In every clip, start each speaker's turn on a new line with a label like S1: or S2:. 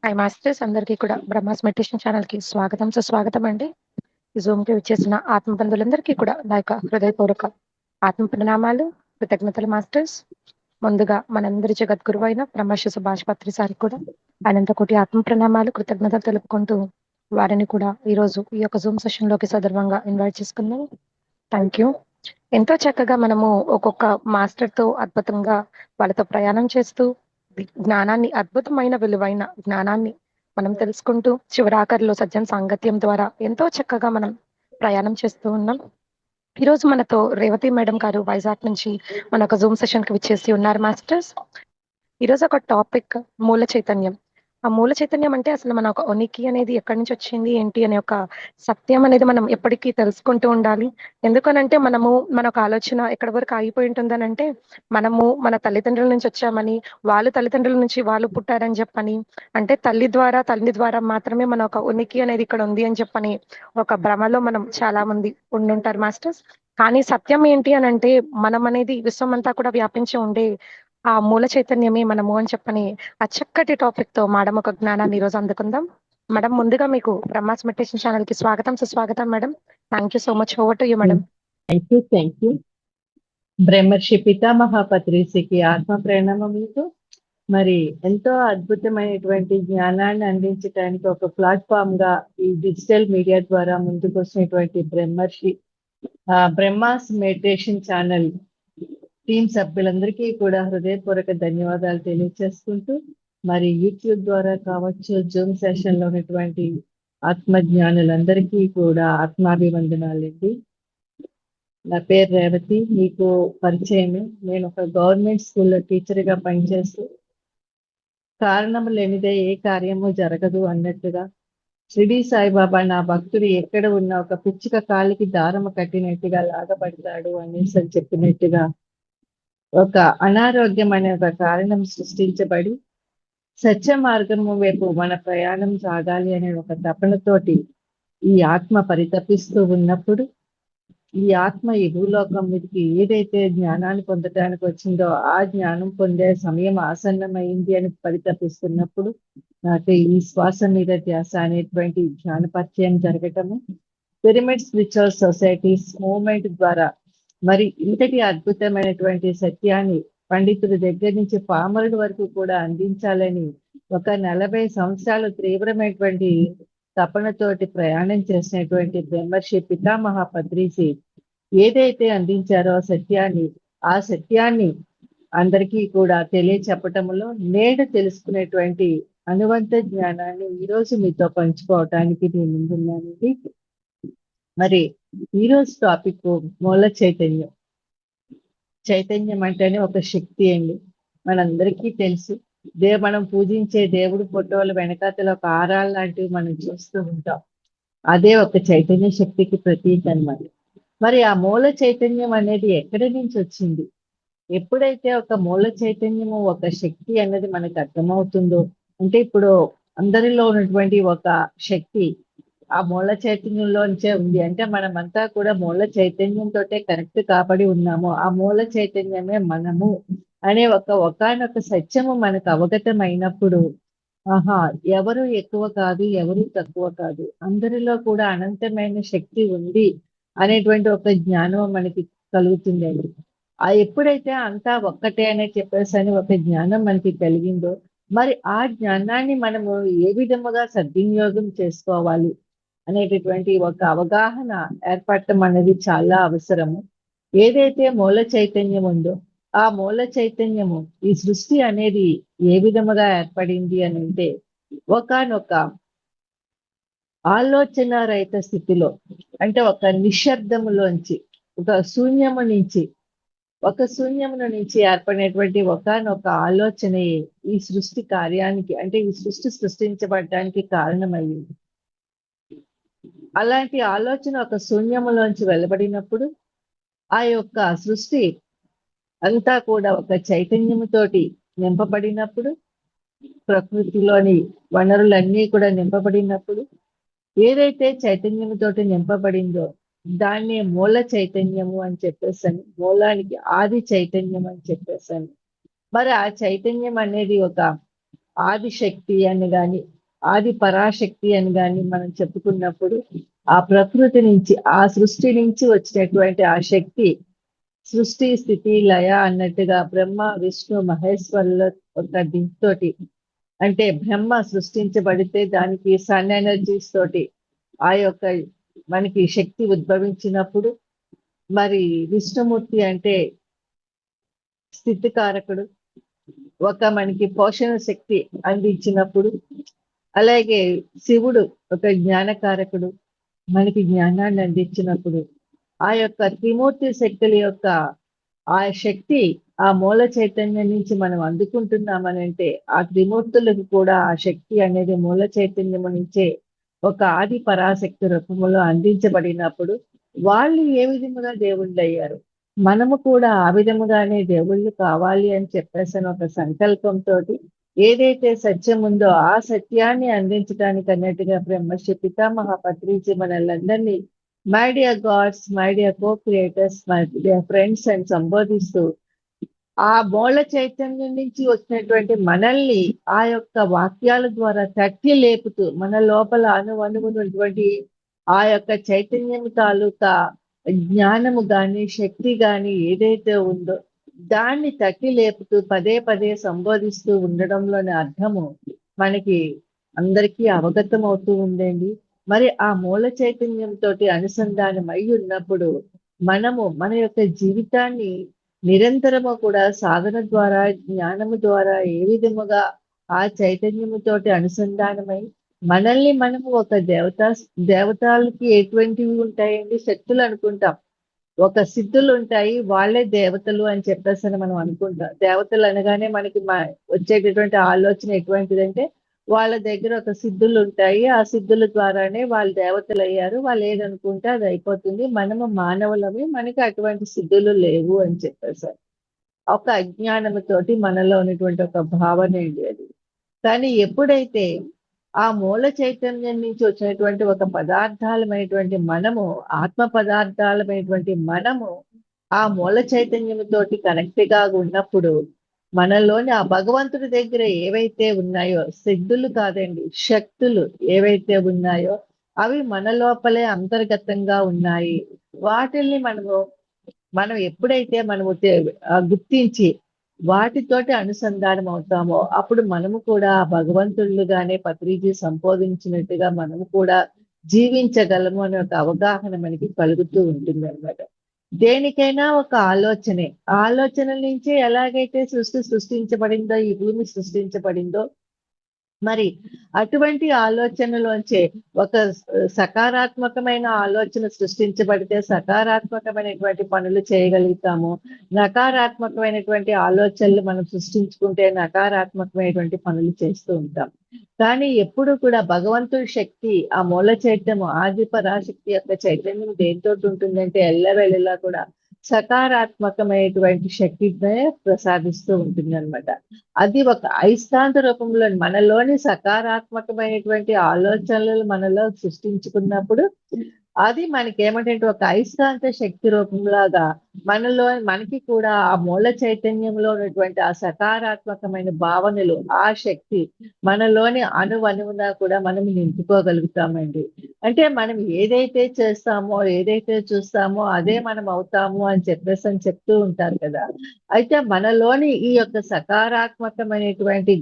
S1: Hi masters అందరికీ కూడా Brahma's meditation ఛానల్‌కి స్వాగతం, సుస్వాగతం అండి. ఈ జూమ్‌కి విచ్చేసిన ఆత్మబంధువులందరికీ కూడా నా యొక్క హృదయపూర్వక ఆత్మ ప్రణామాలు, కృతజ్ఞతలు మాస్టర్స్. ముందుగా మనందరి జగద్గురువు అయిన బ్రహ్మర్షి సుభాష్ పత్రి సార్‌కి కూడా అనంత కోటి ఆత్మ ప్రణామాలు, కృతజ్ఞతలు తెలుపుకుంటూ వారిని కూడా ఈరోజు ఈ యొక్క జూమ్ సెషన్‌లోకి సగర్వంగా ఇన్వైట్ చేసుకుందాం. Thank you. ఎంతో చక్కగా మనము ఒక్కొక్క మాస్టర్‌తో అద్భుతంగా వాళ్ళతో ప్రయాణం చేస్తూ జ్ఞానాన్ని అద్భుతమైన విలువైన జ్ఞానాన్ని మనం తెలుసుకుంటూ చివరాఖరిలో సజ్జన సాంగత్యం ద్వారా ఎంతో చక్కగా మనం ప్రయాణం చేస్తూ ఉన్నాం. ఈరోజు మనతో రేవతి మేడం గారు వైజాగ్ నుంచి మన ఒక జూమ్ సెషన్ కి విచ్చేసి ఉన్నారు మాస్టర్స్. ఈరోజు ఒక టాపిక్ మూల చైతన్యం. ఆ మూల చైతన్యం అంటే అసలు మన ఒక ఉనికి అనేది ఎక్కడి నుంచి వచ్చింది ఏంటి అనే ఒక సత్యం అనేది మనం ఎప్పటికీ తెలుసుకుంటూ ఉండాలి. ఎందుకనంటే మన ఒక ఆలోచన ఎక్కడి వరకు ఆగిపోయి ఉంటుందనంటే మనము మన తల్లిదండ్రుల నుంచి వచ్చామని, వాళ్ళు తల్లిదండ్రుల నుంచి వాళ్ళు పుట్టారని చెప్పని, అంటే తల్లి ద్వారా మాత్రమే మన ఒక ఉనికి అనేది ఇక్కడ ఉంది అని చెప్పని ఒక భ్రమలో మనం చాలా మంది ఉండుంటారు మాస్టర్స్. కానీ సత్యం ఏంటి అనంటే మనం అనేది విశ్వం అంతా కూడా వ్యాపించి ఉండే ఆ మూల చైతన్యమే మనము అని చెప్పని ఆ చక్కటి టాపిక్ తో మేడం ఒక జ్ఞానాన్ని ఈ రోజు అందుకుందాం. మేడం ముందుగా మీకు బ్రహ్మాస్ మెడిటేషన్ ఛానల్ కి స్వాగతం, సుస్వాగతం madam. Thank you so much. Over to you madam.
S2: Thank you. బ్రహ్మర్షి పితామహ పత్రిసికి ఆత్మ ప్రణామములతో మరి ఎంతో అద్భుతమైనటువంటి జ్ఞానాన్ని అందించడానికి ఒక ప్లాట్ఫామ్ గా ఈ డిజిటల్ మీడియా ద్వారా ముందుకు వచ్చినటువంటి బ్రహ్మాస్ మెడిటేషన్ ఛానల్ టీం సభ్యులందరికీ కూడా హృదయపూర్వక ధన్యవాదాలు తెలియజేసుకుంటూ మరి యూట్యూబ్ ద్వారా కావచ్చు, జూమ్ సెషన్ లో ఉన్నటువంటి ఆత్మజ్ఞానులందరికీ కూడా ఆత్మాభివందనాలండి. నా పేరు రేవతి. మీకు పరిచయం, నేను ఒక గవర్నమెంట్ స్కూల్లో టీచర్గా పనిచేస్తూ కారణం లేనిదే ఏ కార్యము జరగదు అన్నట్టుగా షిరిడి సాయిబాబా నా భక్తుడు ఎక్కడ ఉన్న ఒక పిచ్చుక కాలికి దారము కట్టినట్టుగా లాగబడతాడు అనేసి చెప్పినట్టుగా ఒక అనారోగ్యం అనే ఒక కారణం సృష్టించబడి సత్య మార్గము వైపు మన ప్రయాణం సాగాలి అనే ఒక తపనతోటి ఈ ఆత్మ పరితపిస్తూ ఉన్నప్పుడు ఈ ఆత్మ ఈ భూలోకం మీదకి ఏదైతే జ్ఞానాన్ని పొందడానికి వచ్చిందో ఆ జ్ఞానం పొందే సమయం ఆసన్నమైంది అని పరితపిస్తున్నప్పుడు నాకు ఈ శ్వాస మీద ధ్యాస అనేటువంటి జ్ఞాన పరిచయం జరగటము, పిరమిడ్ స్పిరిచువల్ సొసైటీస్ మూవ్మెంట్ ద్వారా మరి ఇంతటి అద్భుతమైనటువంటి సత్యాన్ని పండితుల దగ్గర నుంచి పామరుడి వరకు కూడా అందించాలని ఒక 40 సంవత్సరాలు తీవ్రమైనటువంటి తపనతోటి ప్రయాణం చేసినటువంటి బ్రహ్మర్షి పితామహ పత్రిసి ఏదైతే అందించారో ఆ సత్యాన్ని అందరికీ కూడా తెలియచెప్పటంలో నేడు తెలుసుకునేటువంటి అనువంత జ్ఞానాన్ని ఈరోజు మీతో పంచుకోవటానికి నేను ముందున్నానండి. మరి ఈరోజు టాపిక్ మూల చైతన్యం. చైతన్యం అంటేనే ఒక శక్తి అండి. మనందరికీ తెలుసు. మనం పూజించే దేవుడి ఫోటోల వెనకాతల ఒక ఆరాలు లాంటివి మనం చూస్తూ ఉంటాం. అదే ఒక చైతన్య శక్తికి ప్రతీక అన్నమాట. మరి ఆ మూల చైతన్యం అనేది ఎక్కడి నుంచి వచ్చింది? ఎప్పుడైతే ఒక మూల చైతన్యము ఒక శక్తి అన్నది మనకు అర్థమవుతుందో, అంటే ఇప్పుడు అందరిలో ఉన్నటువంటి ఒక శక్తి ఆ మూల చైతన్యంలోంచే ఉంది. అంటే మనమంతా కూడా మూల చైతన్యంతో కనెక్ట్ కాబడి ఉన్నాము. ఆ మూల చైతన్యమే మనము అనే ఒకానొక సత్యము మనకు అవగతం అయినప్పుడు, ఆహా, ఎవరు ఎక్కువ కాదు, ఎవరు తక్కువ కాదు, అందరిలో కూడా అనంతమైన శక్తి ఉంది అనేటువంటి ఒక జ్ఞానం మనకి కలుగుతుందండి. ఎప్పుడైతే అంతా ఒక్కటే అనే చెప్పేసి ఒక జ్ఞానం మనకి కలిగిందో, మరి ఆ జ్ఞానాన్ని మనము ఏ విధముగా సద్వినియోగం చేసుకోవాలి అనేటటువంటి ఒక అవగాహన ఏర్పడటం అనేది చాలా అవసరము. ఏదైతే మూల చైతన్యం ఉందో ఆ మూల చైతన్యము ఈ సృష్టి అనేది ఏ విధముగా ఏర్పడింది అని అంటే ఒకానొక ఆలోచన రహిత స్థితిలో, అంటే ఒక నిశ్శబ్దములోంచి ఒక శూన్యమును నుంచి ఏర్పడినటువంటి ఒకానొక ఆలోచనే ఈ సృష్టి కార్యానికి, అంటే ఈ సృష్టి సృష్టించబడడానికి కారణమయ్యింది. అలాంటి ఆలోచన ఒక శూన్యములోంచి వెలువడినప్పుడు ఆ యొక్క సృష్టి అంతా కూడా ఒక చైతన్యముతోటి నింపబడినప్పుడు, ప్రకృతిలోని వనరులన్నీ కూడా నింపబడినప్పుడు, ఏదైతే చైతన్యముతోటి నింపబడిందో దాన్ని మూల చైతన్యము అని చెప్పేసాను. మూలానికి ఆది చైతన్యం అని చెప్పేసాను. మరి ఆ చైతన్యం అనేది ఒక ఆది శక్తి అని కానీ, ఆది పరాశక్తి అని కానీ మనం చెప్పుకున్నప్పుడు ఆ ప్రకృతి నుంచి, ఆ సృష్టి నుంచి వచ్చినటువంటి ఆ శక్తి, సృష్టి స్థితి లయ అన్నట్టుగా బ్రహ్మ విష్ణు మహేశ్వరుల ఒక దీంతోటి, అంటే బ్రహ్మ సృష్టించబడితే దానికి సన్ ఎనర్జీస్ తోటి ఆ యొక్క మనకి శక్తి ఉద్భవించినప్పుడు, మరి విష్ణుమూర్తి అంటే స్థితికారకుడు, ఒక మనకి పోషణ శక్తి అందించినప్పుడు, అలాగే శివుడు ఒక జ్ఞానకారకుడు, మనకి జ్ఞానాన్ని అందించినప్పుడు, ఆ యొక్క త్రిమూర్తి శక్తుల యొక్క ఆ శక్తి ఆ మూల చైతన్యం నుంచి మనం అందుకుంటున్నామనంటే, ఆ త్రిమూర్తులకు కూడా ఆ శక్తి అనేది మూల చైతన్యము నుంచే ఒక ఆది పరాశక్తి రూపంలో అందించబడినప్పుడు వాళ్ళు ఏ విధముగా దేవుళ్ళు అయ్యారు, మనము కూడా ఆ విధముగానే దేవుళ్ళు కావాలి అని చెప్పేసిన ఒక సంకల్పంతో ఏదైతే సత్యం ఉందో ఆ సత్యాన్ని అందించడానికి అన్నట్టుగా బ్రహ్మర్షి పితామహ పత్రిజీ మనల్ని my dear gods, my dear co creators, my dear friends అని సంబోధిస్తూ ఆ మూల చైతన్యం నుంచి వచ్చినటువంటి మనల్ని ఆ యొక్క వాక్యాల ద్వారా తట్టి లేపుతూ మన లోపల అనువనుకున్నటువంటి ఆ యొక్క చైతన్యం తాలూకా జ్ఞానము గాని శక్తి గాని ఏదైతే ఉందో దాన్ని తట్టి లేపుతూ పదే పదే సంబోధిస్తూ ఉండడంలోని అర్థము మనకి అందరికీ అవగతం అవుతూ ఉందండి. మరి ఆ మూల చైతన్యంతో అనుసంధానం అయి ఉన్నప్పుడు మనము మన యొక్క జీవితాన్ని నిరంతరము కూడా సాధన ద్వారా జ్ఞానము ద్వారా ఏ విధముగా ఆ చైతన్యముతోటి అనుసంధానమై మనల్ని మనము ఒక దేవతలకి ఎటువంటివి ఉంటాయండి, శక్తులు అనుకుంటాం. ఒక సిద్ధులు ఉంటాయి, వాళ్ళే దేవతలు అని చెప్పేసి మనం అనుకుంటాం. దేవతలు అనగానే మనకి వచ్చేటటువంటి ఆలోచన ఎటువంటిదంటే వాళ్ళ దగ్గర ఒక సిద్ధులు ఉంటాయి, ఆ సిద్ధుల ద్వారానే వాళ్ళు దేవతలు అయ్యారు, వాళ్ళు ఏదనుకుంటే అది అయిపోతుంది, మనము మానవులమే, మనకి అటువంటి సిద్ధులు లేవు అని చెప్పేసారు. ఒక అజ్ఞానముతోటి మనలో ఉన్నటువంటి ఒక భావన ఏంటి అది. కానీ ఎప్పుడైతే ఆ మూల చైతన్యం నుంచి వచ్చినటువంటి ఒక పదార్థాలమైనటువంటి మనము, ఆత్మ పదార్థాలమైనటువంటి మనము ఆ మూల చైతన్యముతోటి కనెక్ట్ గా ఉన్నప్పుడు మనలోని ఆ భగవంతుడి దగ్గర ఏవైతే ఉన్నాయో సిద్ధులు కాదండి, శక్తులు ఏవైతే ఉన్నాయో అవి మన లోపలే అంతర్గతంగా ఉన్నాయి. వాటిల్ని మనం ఎప్పుడైతే మనము గుర్తించి వాటితోటి అనుసంధానం అవుతామో అప్పుడు మనము కూడా ఆ భగవంతుళ్ళుగానే పత్రిజీ సంబోధించినట్టుగా మనము కూడా జీవించగలము అనే ఒక అవగాహన మనకి కలుగుతూ ఉంటుంది అనమాట. దేనికైనా ఒక ఆలోచనే, ఆలోచనల నుంచే ఎలాగైతే సృష్టించబడిందో, ఈ భూమి సృష్టించబడిందో, మరి అటువంటి ఆలోచనలోంచే ఒక సకారాత్మకమైన ఆలోచన సృష్టించబడితే సకారాత్మకమైనటువంటి పనులు చేయగలుగుతాము. నకారాత్మకమైనటువంటి ఆలోచనలు మనం సృష్టించుకుంటే నకారాత్మకమైనటువంటి పనులు చేస్తూ ఉంటాం. కానీ ఎప్పుడు కూడా భగవంతుడి శక్తి, ఆ మూల చైతన్యం, ఆది పరాశక్తి యొక్క చైతన్యం దేంతో ఉంటుందంటే ఎల్లవేళలా కూడా సకారాత్మకమైనటువంటి శక్తినే ప్రసాదిస్తూ ఉంటుంది అనమాట. అది ఒక అయస్కాంత రూపంలో మనలోని సకారాత్మకమైనటువంటి ఆలోచనలు మనలో సృష్టించుకున్నప్పుడు అది మనకి ఏమంటే ఒక అయస్కాంత శక్తి రూపంలాగా మనకి కూడా ఆ మూల చైతన్యంలో ఉన్నటువంటి ఆ సకారాత్మకమైన భావనలు, ఆ శక్తి మనలోని అణువణువున కూడా మనం నింపుకోగలుగుతామండి. అంటే మనం ఏదైతే చేస్తామో, ఏదైతే చూస్తామో అదే మనం అవుతాము అని చెప్తూ ఉంటారు కదా. అయితే మనలోని ఈ యొక్క సకారాత్మకమైనటువంటి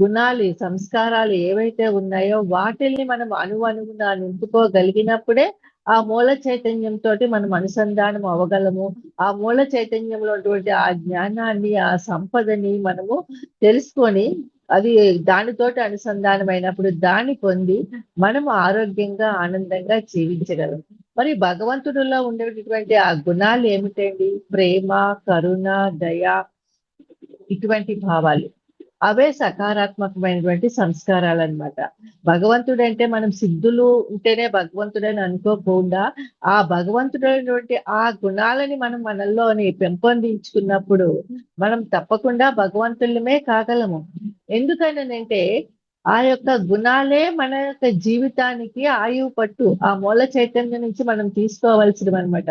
S2: గుణాలు, సంస్కారాలు ఏవైతే ఉన్నాయో వాటిల్ని మనం అణువణువున నింపుకోగలిగినప్పుడే ఆ మూల చైతన్యంతో మనం అనుసంధానం అవ్వగలము. ఆ మూల చైతన్యంలో ఉన్నటువంటి ఆ జ్ఞానాన్ని, ఆ సంపదని మనము తెలుసుకొని అది దానితోటి అనుసంధానమైనప్పుడు దాన్ని పొంది మనము ఆరోగ్యంగా ఆనందంగా జీవించగలం. మరి భగవంతుడిలో ఉండేటటువంటి ఆ గుణాలు ఏమిటండి? ప్రేమ, కరుణ, దయ, ఇటువంటి భావాలు. అవే సకారాత్మకమైనటువంటి సంస్కారాలు అన్నమాట. భగవంతుడంటే మనం సిద్ధులు ఉంటేనే భగవంతుడని అనుకోకుండా ఆ భగవంతుడైనటువంటి ఆ గుణాలని మనం మనల్లోని పెంపొందించుకున్నప్పుడు మనం తప్పకుండా భగవంతులమే కాగలము. ఎందుకనంటే ఆ యొక్క గుణాలే మన యొక్క జీవితానికి ఆయువు పట్టు. ఆ మూల చైతన్యం నుంచి మనం తీసుకోవాల్సినవి అనమాట.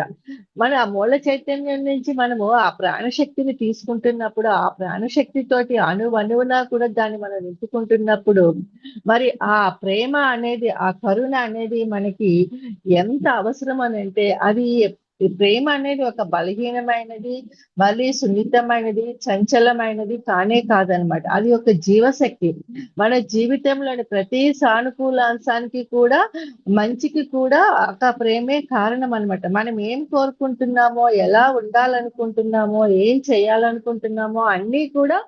S2: మన ఆ మూల చైతన్యం నుంచి మనము ఆ ప్రాణశక్తిని తీసుకుంటున్నప్పుడు, ఆ ప్రాణశక్తితోటి అణువణువునా కూడా దాన్ని మనం నింపుకుంటున్నప్పుడు, మరి ఆ ప్రేమ అనేది, ఆ కరుణ అనేది మనకి ఎంత అవసరం అనంటే, అది ఈ ప్రేమ అనేది ఒక బలహీనమైనది, మళ్ళీ సున్నితమైనది, చంచలమైనది కానే కాదనమాట. అది ఒక జీవశక్తి. మన జీవితంలోని ప్రతి సానుకూల అంశానికి కూడా, మంచికి కూడా ఒక ప్రేమే కారణం అనమాట. మనం ఏం కోరుకుంటున్నామో, ఎలా ఉండాలనుకుంటున్నామో, ఏం చేయాలనుకుంటున్నామో అన్నీ కూడా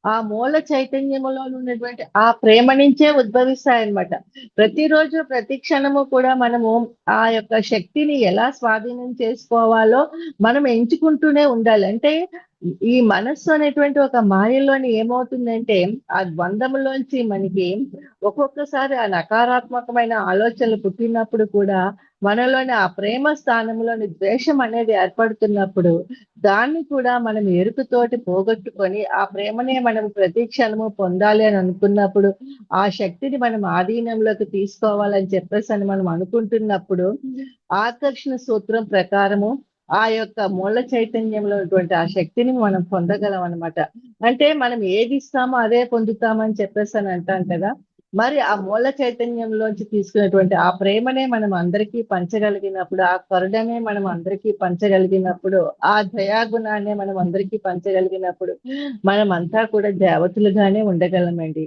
S2: ఆ మూల చైతన్యములో ఉన్నటువంటి ఆ ప్రేమ నుంచే ఉద్భవిస్తాయన్నమాట. ప్రతిరోజు, ప్రతి క్షణము కూడా మనము ఆ యొక్క శక్తిని ఎలా స్వాధీనం చేసుకోవాలో మనం ఎంచుకుంటూనే ఉండాలి. అంటే ఈ మనస్సు అనేటువంటి ఒక మాయలోని ఏమవుతుందంటే, ఆ ద్వంద్వములోంచి మనకి ఒక్కొక్కసారి ఆ నకారాత్మకమైన ఆలోచనలు పుట్టినప్పుడు కూడా మనలోని ఆ ప్రేమ స్థానంలోని ద్వేషం అనేది ఏర్పడుతున్నప్పుడు, దాన్ని కూడా మనం ఎరుకతోటి పోగొట్టుకొని, ఆ ప్రేమనే మనం ప్రతి క్షణము పొందాలి అని అనుకున్నప్పుడు, ఆ శక్తిని మనం ఆధీనంలోకి తీసుకోవాలని చెప్పేసని మనం అనుకుంటున్నప్పుడు, ఆకర్షణ సూత్రం ప్రకారము ఆ యొక్క మూల చైతన్యంలో ఉన్నటువంటి ఆ శక్తిని మనం పొందగలం అన్నమాట. అంటే మనం ఏది ఇస్తామో అదే పొందుతామని చెప్పేసని అంటాం కదా! మరి ఆ మూల చైతన్యంలోంచి తీసుకున్నటువంటి ఆ ప్రేమనే మనం అందరికీ పంచగలిగినప్పుడు, ఆ కరుణనే మనం అందరికీ పంచగలిగినప్పుడు, ఆ దయాగుణాన్నే మనం అందరికీ పంచగలిగినప్పుడు, మనమంతా కూడా దేవతలుగానే ఉండగలమండి.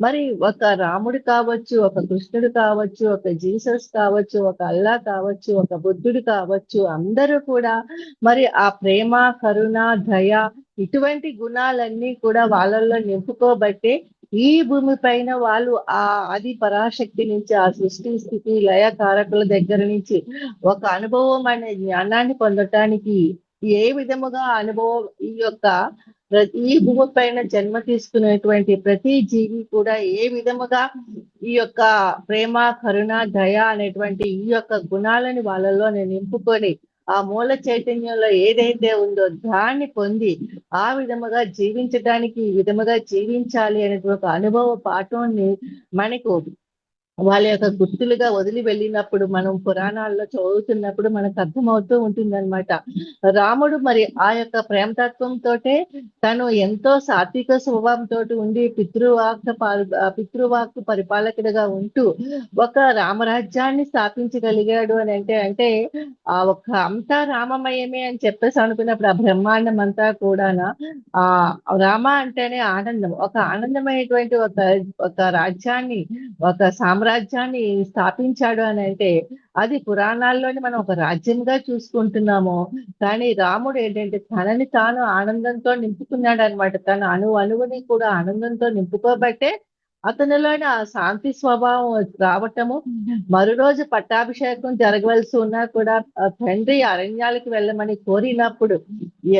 S2: మరి ఒక రాముడు కావచ్చు, ఒక కృష్ణుడు కావచ్చు, ఒక జీసస్ కావచ్చు, ఒక అల్లా కావచ్చు, ఒక బుద్ధుడు కావచ్చు, అందరూ కూడా మరి ఆ ప్రేమ, కరుణ, దయ ఇటువంటి గుణాలన్నీ కూడా వాళ్ళల్లో నింపుకోబట్టే ఈ భూమి పైన వాళ్ళు ఆ ఆది పరాశక్తి నుంచి, ఆ సృష్టి, స్థితి, లయ కారకుల దగ్గర నుంచి ఒక అనుభవం అనే జ్ఞానాన్ని పొందటానికి ఏ విధముగా అనుభవం ఈ యొక్క ఈ భూమి పైన జన్మ తీసుకునేటువంటి ప్రతి జీవి కూడా ఏ విధముగా ఈ యొక్క ప్రేమ, కరుణ, దయ అనేటువంటి ఈ యొక్క గుణాలని వాళ్ళలో నింపుకొని ఆ మూల చైతన్యంలో ఏదైతే ఉందో దాన్ని పొంది ఆ విధముగా జీవించడానికి, ఈ విధముగా జీవించాలి అనేటువంటి ఒక అనుభవ పాఠాన్ని మనకు వాళ్ళ యొక్క గుర్తులుగా వదిలి వెళ్ళినప్పుడు, మనం పురాణాల్లో చదువుతున్నప్పుడు మనకు అర్థమవుతూ ఉంటుందన్నమాట. రాముడు మరి ఆ యొక్క ప్రేమతత్వంతోటే తను ఎంతో సాత్విక స్వభావంతోటి ఉండి పితృవాక్కు పరిపాలకుడిగా ఉంటూ ఒక రామరాజ్యాన్ని స్థాపించగలిగాడు అని అంటే ఆ ఒక్క అంతా రామమయమే అని చెప్పేసి అనుకున్నప్పుడు ఆ బ్రహ్మాండం అంతా కూడానా ఆ రామ అంటేనే ఆనందం. ఒక ఆనందమైనటువంటి ఒక రాజ్యాన్ని, ఒక సామ్రాజ్యాన్ని స్థాపించాడు అని అంటే, అది పురాణాల్లోని మనం ఒక రాజ్యంగా చూసుకుంటున్నాము. కానీ రాముడు ఏంటంటే తనని తాను ఆనందంతో నింపుకున్నాడనమాట. తన అణువణువుని కూడా ఆనందంతో నింపుకోబట్టే అతనిలోని ఆ శాంతి స్వభావం రావటము, మరురోజు పట్టాభిషేకం జరగవలసి ఉన్నా కూడా తండ్రి అరణ్యాలకు వెళ్ళమని కోరినప్పుడు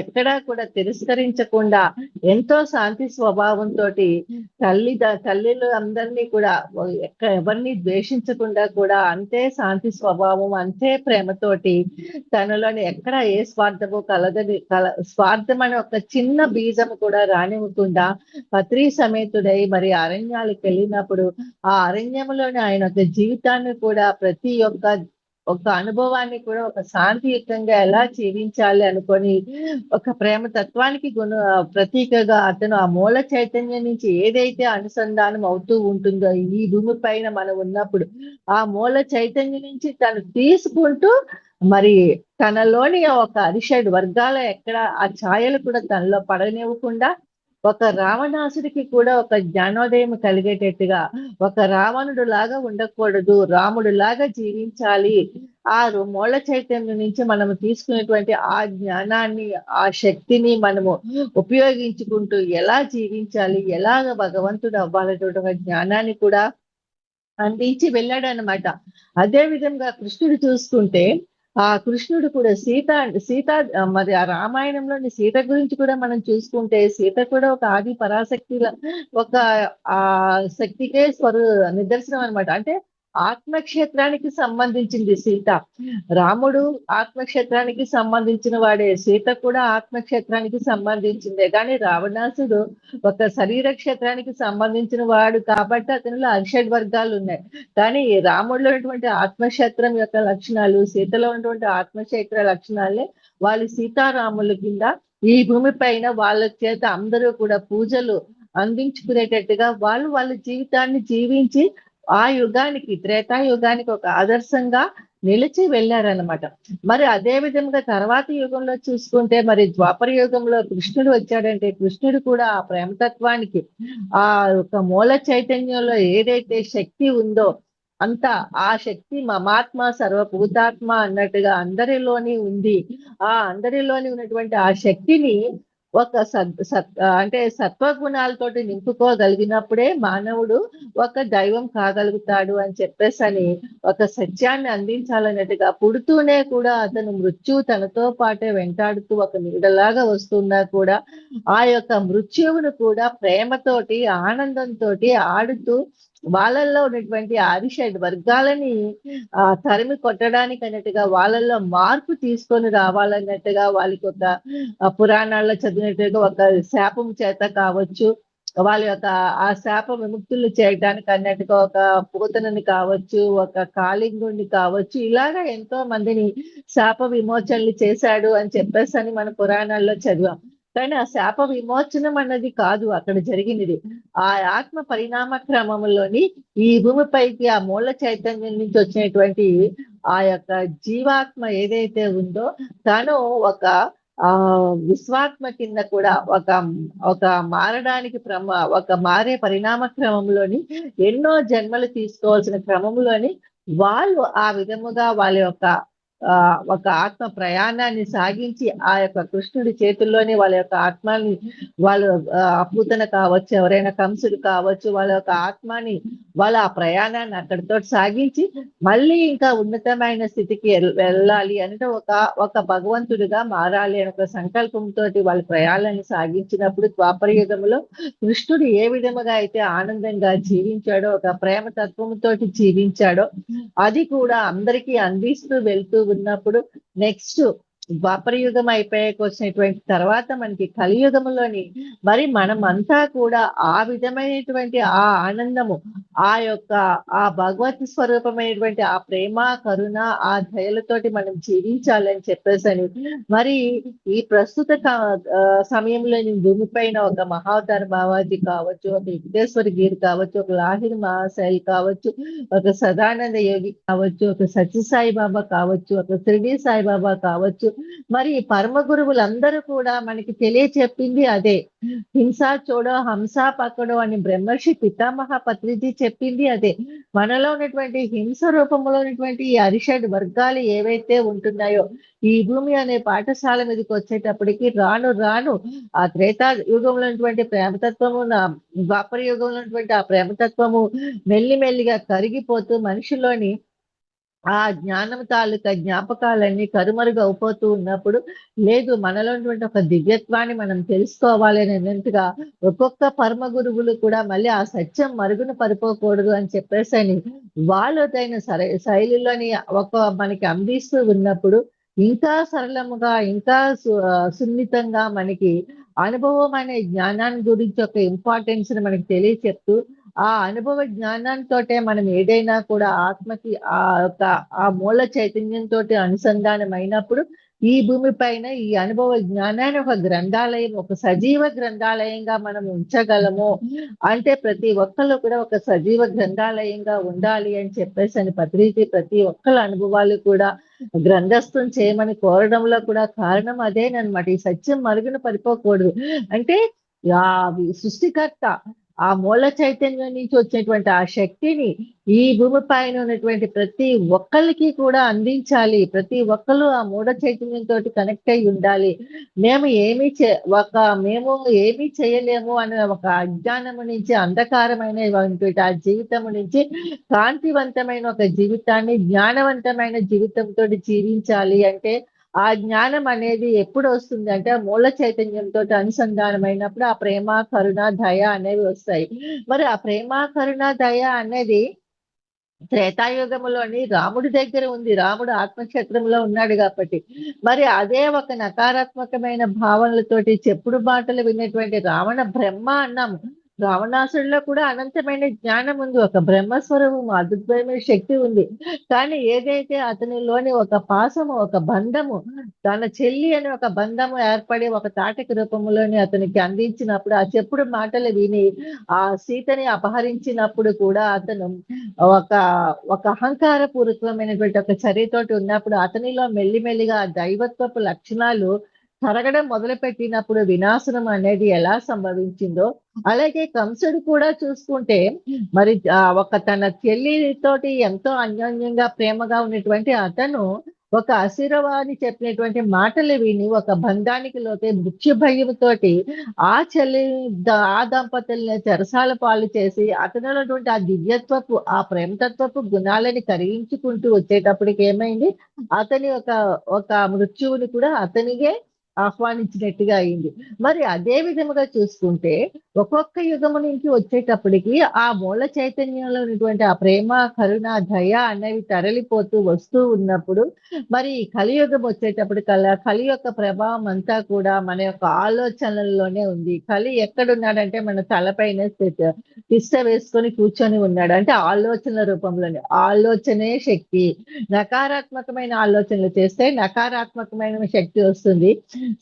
S2: ఎక్కడా కూడా తిరస్కరించకుండా ఎంతో శాంతి స్వభావంతోటి తల్లిలు అందరినీ కూడా ఎవరిని ద్వేషించకుండా కూడా అంతే శాంతి స్వభావం, అంతే ప్రేమతోటి తనలోని ఎక్కడ ఏ స్వార్థము స్వార్థం అనే ఒక చిన్న బీజము కూడా రానివ్వకుండా పత్రి సమేతుడై మరి అరణ్యాలకు వెళ్ళినప్పుడు ఆ అరణ్యంలోని ఆయన యొక్క జీవితాన్ని కూడా ప్రతి ఒక అనుభవాన్ని కూడా ఒక శాంతియుతంగా ఎలా జీవించాలి అనుకొని ఒక ప్రేమ తత్వానికి ప్రతీకగా అతను ఆ మూల చైతన్యం నుంచి ఏదైతే అనుసంధానం అవుతూ ఉంటుందో ఈ భూమి పైన మనం ఉన్నప్పుడు ఆ మూల చైతన్యం నుంచి తను తీసుకుంటూ మరి తనలోని ఒక అరిషడ్ వర్గాల ఎక్కడ ఆ ఛాయలు కూడా తనలో పడనివ్వకుండా ఒక రావణాసుడికి కూడా ఒక జ్ఞానోదయం కలిగేటట్టుగా ఒక రావణుడు లాగా ఉండకూడదు, రాముడు లాగా జీవించాలి. ఆ మూల చైతన్యం నుంచి మనము తీసుకునేటువంటి ఆ జ్ఞానాన్ని, ఆ శక్తిని మనము ఉపయోగించుకుంటూ ఎలా జీవించాలి, ఎలాగ భగవంతుడు అవ్వాలనేటువంటి ఒక జ్ఞానాన్ని కూడా అందించి వెళ్ళాడనమాట. అదే విధంగా కృష్ణుడు చూసుకుంటే, ఆ కృష్ణుడు కూడా సీత మరి ఆ రామాయణంలోని సీత గురించి కూడా మనం చూసుకుంటే, సీత కూడా ఒక ఆది పరాశక్తి ఒక శక్తికే నిదర్శనం అనమాట. అంటే ఆత్మక్షేత్రానికి సంబంధించింది సీత. రాముడు ఆత్మక్షేత్రానికి సంబంధించిన వాడే, సీత కూడా ఆత్మక్షేత్రానికి సంబంధించిందే. కానీ రావణాసుడు ఒక శరీర క్షేత్రానికి సంబంధించిన వాడు కాబట్టి అతనిలో అరిషడ్ వర్గాలు ఉన్నాయి. కానీ రాముడిలో ఉన్నటువంటి ఆత్మక్షేత్రం యొక్క లక్షణాలు, సీతలో ఉన్నటువంటి ఆత్మక్షేత్ర లక్షణాలే వాళ్ళు సీతారాముల కింద ఈ భూమి పైన వాళ్ళ చేత అందరూ కూడా పూజలు అందించుకునేటట్టుగా వాళ్ళు వాళ్ళ జీవితాన్ని జీవించి ఆ యుగానికి, త్రేతాయుగానికి ఒక ఆదర్శంగా నిలిచి వెళ్ళారనమాట. మరి అదే విధంగా తర్వాత యుగంలో చూసుకుంటే, మరి ద్వాపర యుగంలో కృష్ణుడు వచ్చాడంటే, కృష్ణుడు కూడా ఆ ప్రేమతత్వానికి, ఆ ఒక మూల చైతన్యంలో ఏదైతే శక్తి ఉందో అంత ఆ శక్తి మమాత్మ సర్వభూతాత్మ అన్నట్టుగా అందరిలోని ఉంది. ఆ అందరిలోని ఉన్నటువంటి ఆ శక్తిని ఒక అంటే సత్వగుణాలతోటి నింపుకోగలిగినప్పుడే మానవుడు ఒక దైవం కాగలుగుతాడు అని చెప్పేసి అని ఒక సత్యాన్ని అందించాలన్నట్టుగా, పుడుతూనే కూడా అతను మృత్యువు తనతో పాటే వెంటాడుతూ ఒక నీడలాగా వస్తున్నా కూడా ఆ యొక్క మృత్యువును కూడా ప్రేమతోటి ఆనందంతో ఆడుతూ వాళ్ళల్లో ఉన్నటువంటి అరిషడ్ వర్గాలని తరిమి కొట్టడానికి అన్నట్టుగా, వాళ్ళల్లో మార్పు తీసుకొని రావాలన్నట్టుగా, వాళ్ళకి ఒక పురాణాల్లో చదివినట్టుగా ఒక శాపం చేత కావచ్చు, వాళ్ళ యొక్క ఆ శాప విముక్తులు చేయడానికి అన్నట్టుగా ఒక పూతనని కావచ్చు, ఒక కాళింగుడిని కావచ్చు, ఇలాగా ఎంతో మందిని శాప విమోచనలు చేశాడు అని చెప్పేసి అని మన పురాణాల్లో చదివాం. కానీ ఆ శాప విమోచనం అన్నది కాదు అక్కడ జరిగినది. ఆ ఆత్మ పరిణామ క్రమంలోని ఈ భూమిపైకి ఆ మూల చైతన్యం నుంచి వచ్చినటువంటి ఆ యొక్క జీవాత్మ ఏదైతే ఉందో తను ఒక విశ్వాత్మ కింద కూడా ఒక మారడానికి ఒక మారే పరిణామ క్రమంలోని ఎన్నో జన్మలు తీసుకోవాల్సిన క్రమంలోని వాళ్ళు ఆ విధముగా వాళ్ళ యొక్క ఒక ఆత్మ ప్రయాణాన్ని సాగించి ఆ యొక్క కృష్ణుడి చేతుల్లోనే వాళ్ళ యొక్క ఆత్మని, వాళ్ళు పూతన కావచ్చు, ఎవరైనా కంసుడు కావచ్చు, వాళ్ళ యొక్క ఆత్మని వాళ్ళ ఆ ప్రయాణాన్ని అక్కడితో సాగించి మళ్ళీ ఇంకా ఉన్నతమైన స్థితికి వెళ్ళాలి అంటే ఒక భగవంతుడిగా మారాలి అని ఒక సంకల్పంతో వాళ్ళ ప్రయాణాన్ని సాగించినప్పుడు ద్వాపర యుగంలో కృష్ణుడు ఏ విధముగా అయితే ఆనందంగా జీవించాడో, ఒక ప్రేమ తత్వంతో జీవించాడో అది కూడా అందరికీ అందిస్తూ వెళ్తూ ఉన్నప్పుడు నెక్స్ట్ ద్వాపర యుగం అయిపోయాక వచ్చినటువంటి తర్వాత మనకి కలియుగంలోని మరి మనం అంతా కూడా ఆ విధమైనటువంటి ఆ ఆనందము, ఆ యొక్క ఆ భగవత్ స్వరూపమైనటువంటి ఆ ప్రేమ కరుణ ఆ దయలతోటి మనం జీవించాలని చెప్పేసి అని మరి ఈ ప్రస్తుత సమయంలో నేను భూమిపైన ఒక మహావతార బావాజీ కావచ్చు, ఒక యుక్తేశ్వర గిరి కావచ్చు, ఒక లాహిర్ మహాశైల్ కావచ్చు, ఒక సదానంద యోగి కావచ్చు, ఒక సత్యసాయి బాబా కావచ్చు, ఒక షిరిడి సాయిబాబా కావచ్చు, మరి పరమ గురువులందరూ కూడా మనకి తెలియచెప్పింది అదే. హింసా చూడో హంసా పక్కడో అని బ్రహ్మర్షి పితామహ పత్రిజీ చెప్పింది అదే. మనలో ఉన్నటువంటి హింస రూపంలో ఉన్నటువంటి ఈ అరిషడ్ వర్గాలు ఏవైతే ఉంటున్నాయో ఈ భూమి అనే పాఠశాల మీదకి వచ్చేటప్పటికి రాను రాను ఆ త్రేతా యుగంలో ఉన్నటువంటి ప్రేమతత్వము, ద్వాపర యుగంలో ఉన్నటువంటి ఆ ప్రేమతత్వము మెల్లిమెల్లిగా కరిగిపోతూ మనిషిలోని ఆ జ్ఞానం తాలూకా జ్ఞాపకాలన్నీ కరుమరుగు అయిపోతూ ఉన్నప్పుడు, లేదు మనలో ఉన్నటువంటి ఒక దివ్యత్వాన్ని మనం తెలుసుకోవాలి అనేంతగా ఒక్కొక్క పరమ గురువులు కూడా మళ్ళీ ఆ సత్యం మరుగున పడిపోకూడదు అని చెప్పేసి అని వాళ్ళు తగిన శైలిలోని మనకి అందిస్తూ ఉన్నప్పుడు ఇంకా సరళముగా, ఇంకా సున్నితంగా మనకి అనుభవం అనే జ్ఞానాన్ని గురించి ఒక ఇంపార్టెన్స్ ని మనకి తెలియచెప్తూ, ఆ అనుభవ జ్ఞానంతోటే మనం ఏదైనా కూడా ఆత్మకి ఆ మూల చైతన్యంతో అనుసంధానం అయినప్పుడు ఈ భూమి పైన ఈ అనుభవ జ్ఞానాన్ని ఒక గ్రంథాలయం, ఒక సజీవ గ్రంథాలయంగా మనం ఉంచగలము. అంటే ప్రతి ఒక్కళ్ళు కూడా ఒక సజీవ గ్రంథాలయంగా ఉండాలి అని చెప్పేసి అని ప్రతి ఒక్కళ్ళ అనుభవాలు కూడా గ్రంథస్థం చేయమని కోరడంలో కూడా కారణం అదేనమాట. ఈ సత్యం మరుగున పడిపోకూడదు. అంటే ఆ సృష్టికర్త ఆ మూల చైతన్యం నుంచి వచ్చేటువంటి ఆ శక్తిని ఈ భూమి పైన ఉన్నటువంటి ప్రతి ఒక్కరికి కూడా అందించాలి. ప్రతి ఒక్కరు ఆ మూల చైతన్యంతో కనెక్ట్ అయి ఉండాలి. మేము ఏమీ చేయలేము అనే ఒక అజ్ఞానము నుంచి, అంధకారమైనటువంటి ఆ జీవితము నుంచి కాంతివంతమైన ఒక జీవితాన్ని, జ్ఞానవంతమైన జీవితంతో జీవించాలి అంటే ఆ జ్ఞానం అనేది ఎప్పుడు వస్తుంది అంటే ఆ మూల చైతన్యంతో అనుసంధానమైనప్పుడు ఆ ప్రేమ, కరుణ, దయ అనేవి వస్తాయి. మరి ఆ ప్రేమ, కరుణ, దయ అనేది త్రేతాయుగములోని రాముడి దగ్గర ఉంది. రాముడు ఆత్మక్షేత్రంలో ఉన్నాడు కాబట్టి. మరి అదే ఒక నకారాత్మకమైన భావనలతోటి చెప్పుడు మాటలు విన్నటువంటి రావణ బ్రహ్మ అన్నాము. రావణాసుడిలో కూడా అనంతమైన జ్ఞానం ఉంది. ఒక బ్రహ్మస్వరూపము, అద్భుతమైన శక్తి ఉంది. కానీ ఏదైతే అతనిలోని ఒక పాశము, ఒక బంధము, తన చెల్లి అనే ఒక బంధము ఏర్పడి ఒక తాటకి రూపంలోని అతనికి అందించినప్పుడు, ఆ చెప్పుడు మాటలు విని ఆ సీతని అపహరించినప్పుడు కూడా అతను ఒక ఒక అహంకార పూర్వకమైనటువంటి ఒక చర్యతోటి ఉన్నప్పుడు అతనిలో మెల్లిమెల్లిగా ఆ దైవత్వపు లక్షణాలు కరగడం మొదలుపెట్టినప్పుడు వినాశనం అనేది ఎలా సంభవించిందో, అలాగే కంసుడు కూడా చూసుకుంటే మరి ఒక తన చెల్లితోటి ఎంతో అన్యోన్యంగా ప్రేమగా ఉన్నటువంటి అతను ఒక అసురవాది చెప్పినటువంటి మాటలు విని ఒక బంధానికి లోతే మృత్యు భయముతోటి ఆ చెల్లి ఆ దంపతుల్ని చెరసాల పాలు చేసి అతనున్నటువంటి ఆ దివ్యత్వపు ఆ ప్రేమతత్వపు గుణాలని కరిగించుకుంటూ వచ్చేటప్పటికి ఏమైంది, అతని ఒక ఒక మృత్యువుని కూడా అతనిగే ఆహ్వానించినట్టుగా అయింది. మరి అదే విధముగా చూసుకుంటే ఒక్కొక్క యుగము నుంచి వచ్చేటప్పటికి ఆ మూల చైతన్యంలో ఉన్నటువంటి ఆ ప్రేమ, కరుణ, దయ అనేవి తరలిపోతూ వస్తూ ఉన్నప్పుడు మరి ఈ కలియుగం వచ్చేటప్పటికల్లా కలి యొక్క ప్రభావం అంతా కూడా మన యొక్క ఆలోచనల్లోనే ఉంది. కలి ఎక్కడున్నాడంటే మన తలపైన తిష్ట వేసుకొని కూర్చొని ఉన్నాడు. అంటే ఆలోచనల రూపంలోనే. ఆలోచనే శక్తి. నకారాత్మకమైన ఆలోచనలు చేస్తే నకారాత్మకమైన శక్తి వస్తుంది.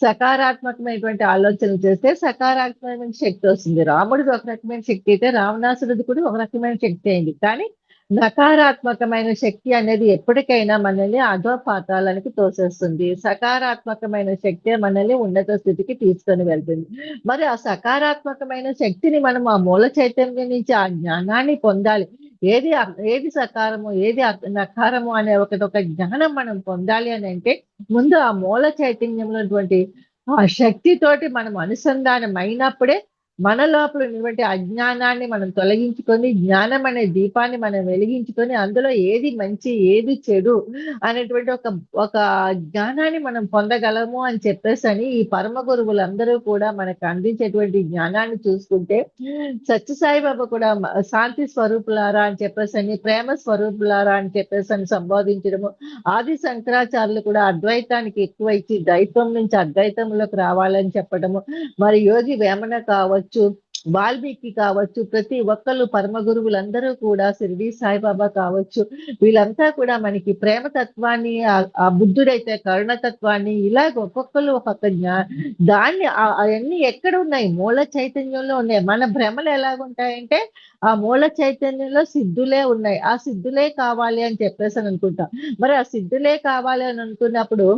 S2: సకారాత్మకమైనటువంటి ఆలోచనలు చేస్తే సకారాత్మకమైన శక్తి వస్తుంది. రాముడిది ఒక రకమైన శక్తి అయితే రావణాసురుడిది కూడా ఒక రకమైన శక్తి అయింది. కానీ నకారాత్మకమైన శక్తి అనేది ఎప్పటికైనా మనల్ని అధోపాతాళానికి తోసేస్తుంది. సకారాత్మకమైన శక్తే మనల్ని ఉన్నత స్థితికి తీసుకొని వెళ్తుంది. మరి ఆ సకారాత్మకమైన శక్తిని మనం ఆ మూల చైతన్యం నుంచి ఆ జ్ఞానాన్ని పొందాలి. ఏది సకారము, ఏది నకారము అనే ఒక జ్ఞానం మనం పొందాలి అని అంటే ముందు ఆ మూల చైతన్యంలో ఉన్నటువంటి ఆ శక్తితోటి మనం అనుసంధానం అయినప్పుడే మన లోపల ఉన్నటువంటి అజ్ఞానాన్ని మనం తొలగించుకొని జ్ఞానం అనే దీపాన్ని మనం వెలిగించుకొని అందులో ఏది మంచి ఏది చెడు అనేటువంటి ఒక జ్ఞానాన్ని మనం పొందగలము అని చెప్పేసని ఈ పరమ గురువులందరూ కూడా మనకు అందించేటువంటి జ్ఞానాన్ని చూసుకుంటే సత్యసాయిబాబా కూడా శాంతి స్వరూపులారా అని చెప్పేసని ప్రేమ స్వరూపులారా అని చెప్పేసని సంబోధించడము, ఆది శంకరాచార్యులు కూడా అద్వైతానికి ఎక్కువ ఇచ్చి ద్వైతం నుంచి అద్వైతంలోకి రావాలని చెప్పడము, మరి యోగి వేమన కావచ్చు, వాల్మీకి కావచ్చు, ప్రతి ఒక్కళ్ళు పరమ గురువులందరూ కూడా షిరిడి సాయిబాబా కావచ్చు, వీళ్ళంతా కూడా మనకి ప్రేమ తత్వాన్ని ఆ బుద్ధుడైతే కరుణతత్వాన్ని ఇలాగ ఒక్కొక్కరు ఒక్కొక్క దాన్ని అవన్నీ ఎక్కడ ఉన్నాయి, మూల చైతన్యంలో ఉన్నాయి. మన భ్రమలు ఎలాగుంటాయంటే ఆ మూల చైతన్యంలో సిద్ధులే ఉన్నాయి. ఆ సిద్ధులే కావాలి అని చెప్పేసి అని అనుకుంటాం. మరి ఆ సిద్ధులే కావాలి అని అనుకున్నప్పుడు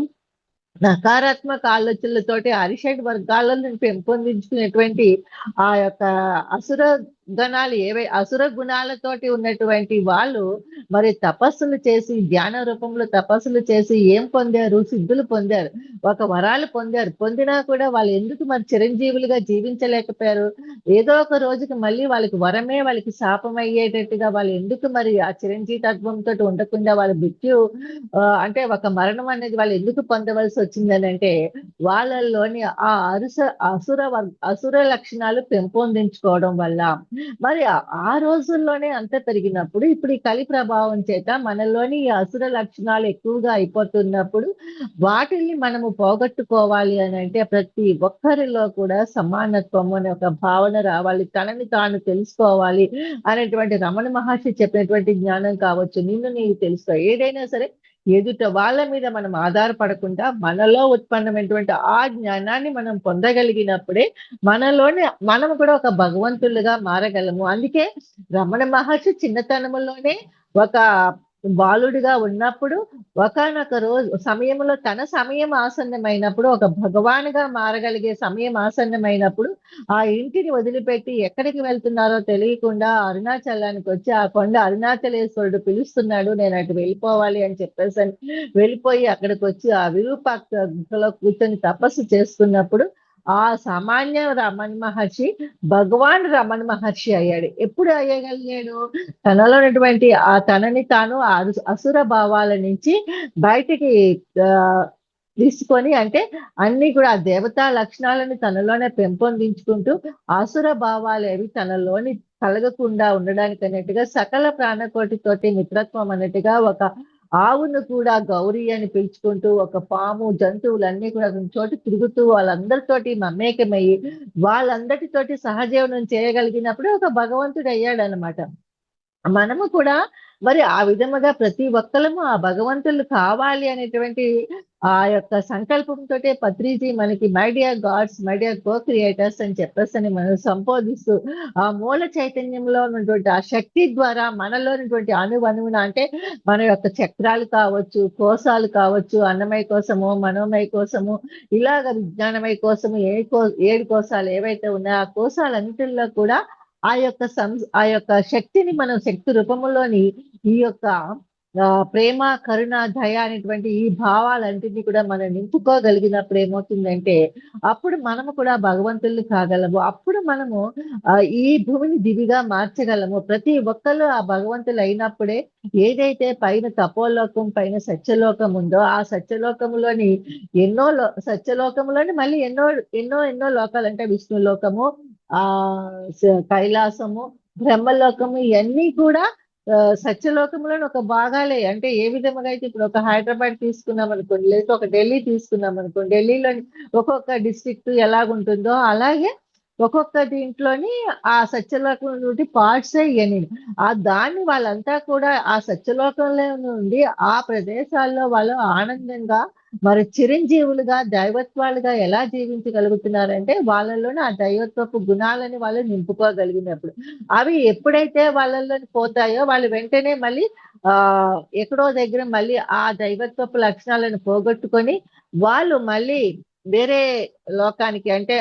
S2: నకారాత్మక ఆలోచనలతోటి అరిషడ్ వర్గాలను పెంపొందించుకునేటువంటి ఆ యొక్క అసుర అసుర గుణాలతోటి ఉన్నటువంటి వాళ్ళు మరి తపస్సులు చేసి ధ్యాన రూపంలో తపస్సులు చేసి ఏం పొందారు, సిద్ధులు పొందారు, ఒక వరాలు పొందారు. పొందినా కూడా వాళ్ళు ఎందుకు మరి చిరంజీవులుగా జీవించలేకపోయారు? ఏదో ఒక రోజుకి మళ్ళీ వాళ్ళకి వరమే వాళ్ళకి శాపం అయ్యేటట్టుగా వాళ్ళు ఎందుకు మరి ఆ చిరంజీవి తత్వంతో ఉండకుండా వాళ్ళ మృత్యు అంటే ఒక మరణం అనేది వాళ్ళు ఎందుకు పొందవలసి వచ్చిందనంటే వాళ్ళలోని ఆ అసుర లక్షణాలు పెంపొందించుకోవడం వల్ల. మరి ఆ రోజుల్లోనే అంత పెరిగినప్పుడు ఇప్పుడు ఈ కలి ప్రభావం చేత మనలోని ఈ అసుర లక్షణాలు ఎక్కువగా అయిపోతున్నప్పుడు వాటిని మనము పోగొట్టుకోవాలి అని అంటే ప్రతి ఒక్కరిలో కూడా సమానత్వం అనే ఒక భావన రావాలి, తనని తాను తెలుసుకోవాలి అనేటువంటి రమణ మహర్షి చెప్పినటువంటి జ్ఞానం కావచ్చు, నిన్ను నీవు తెలుసుకో. ఏదైనా సరే ఎదుట వాళ్ళ మీద మనం ఆధారపడకుండా మనలో ఉత్పన్నమైనటువంటి ఆ జ్ఞానాన్ని మనం పొందగలిగినప్పుడే మనలోనే మనం కూడా ఒక భగవంతులుగా మారగలము. అందుకే రమణ మహర్షి చిన్నతనంలోనే ఒక బాలుడిగా ఉన్నప్పుడు ఒకానొక రోజు సమయంలో తన సమయం ఆసన్నమైనప్పుడు ఒక భగవానుగా మారగలిగే సమయం ఆసన్నమైనప్పుడు ఆ ఇంటిని వదిలిపెట్టి ఎక్కడికి వెళ్తున్నారో తెలియకుండా అరుణాచలానికి వచ్చి ఆ కొండ అరుణాచలేశ్వరుడు పిలుస్తున్నాడు, నేను అటు వెళ్ళిపోవాలి అని చెప్పేసి వెళ్ళిపోయి అక్కడికి వచ్చి ఆ విరూపాక్షలో కూర్చొని తపస్సు చేస్తున్నప్పుడు ఆ సామాన్య రమణ మహర్షి భగవాన్ రమణ మహర్షి అయ్యాడు. ఎప్పుడు అయ్యగలిగాడు? తనలో ఉన్నటువంటి ఆ తనని తాను అసుర భావాల నుంచి బయటికి తీసుకొని అంటే అన్ని కూడా ఆ దేవతా లక్షణాలను తనలోనే పెంపొందించుకుంటూ ఆసుర భావాలేవి తనలోని కలగకుండా ఉండడానికి అన్నట్టుగా సకల ప్రాణకోటితోటి మిత్రత్వం అన్నట్టుగా ఒక ఆవును కూడా గౌరీ అని పిలుచుకుంటూ ఒక పాము జంతువులన్నీ కూడా ఒక చోట తిరుగుతూ వాళ్ళందరితోటి మమేకమయ్యి వాళ్ళందరితోటి సహజీవనం చేయగలిగినప్పుడు ఒక భగవంతుడు అయ్యాడనమాట. మనము కూడా మరి ఆ విధముగా ప్రతి ఒక్కళ్ళము ఆ భగవంతులు కావాలి అనేటువంటి ఆ యొక్క సంకల్పంతోటే పత్రిజీ మనకి my dear gods, my dear co creators అని చెప్పేసని మనం సంబోధిస్తూ ఆ మూల చైతన్యంలో ఉన్నటువంటి ఆ శక్తి ద్వారా మనలో ఉన్నటువంటి అణువణువున అంటే మన యొక్క చక్రాలు కావచ్చు, కోశాలు కావచ్చు, అన్నమయ కోసము, మనోమయ కోసము, ఇలాగ విజ్ఞానమయ కోసము, 7 కోశాలు ఏవైతే ఉన్నాయో ఆ కోశాలన్నిటిలో కూడా ఆ యొక్క శక్తిని మనం శక్తి రూపంలోని ఈ యొక్క ప్రేమ, కరుణ, దయ అనేటువంటి ఈ భావాలన్నిటిని కూడా మనం నింపుకోగలిగినప్పుడు ఏమవుతుందంటే, అప్పుడు మనము కూడా భగవంతుల్ని కాగలము. అప్పుడు మనము ఈ భూమిని దివిగా మార్చగలము. ప్రతి ఒక్కళ్ళు ఆ భగవంతులు అయినప్పుడే ఏదైతే పైన తపోలోకం, పైన సత్యలోకం ఉందో, ఆ సత్యలోకములోని సత్యలోకములోని మళ్ళీ ఎన్నో ఎన్నో ఎన్నో లోకాలు అంటే విష్ణు లోకము, కైలాసము, బ్రహ్మలోకము ఇయన్నీ కూడా సత్యలోకంలోని ఒక భాగాలే. అంటే ఏ విధముగా అయితే ఇప్పుడు ఒక హైదరాబాద్ తీసుకున్నామనుకోండి, లేదా ఒక ఢిల్లీ తీసుకున్నామనుకోండి, ఢిల్లీలోని ఒక్కొక్క డిస్ట్రిక్ట్ ఎలాగుంటుందో అలాగే ఒక్కొక్క దీంట్లోని ఆ సత్యలోకం నుండి పార్ట్సే ఇయన్నీ. దాన్ని వాళ్ళంతా కూడా ఆ సత్యలోకంలో నుండి ఆ ప్రదేశాల్లో వాళ్ళు ఆనందంగా మరి చిరంజీవులుగా, దైవత్వాలుగా ఎలా జీవించగలుగుతున్నారంటే వాళ్ళలోని ఆ దైవత్వపు గుణాలని వాళ్ళు నింపుకోగలిగినప్పుడు. అవి ఎప్పుడైతే వాళ్ళలోని పోతాయో వాళ్ళు వెంటనే మళ్ళీ ఎక్కడో దగ్గర మళ్ళీ ఆ దైవత్వపు లక్షణాలను పోగొట్టుకొని వాళ్ళు మళ్ళీ వేరే లోకానికి అంటే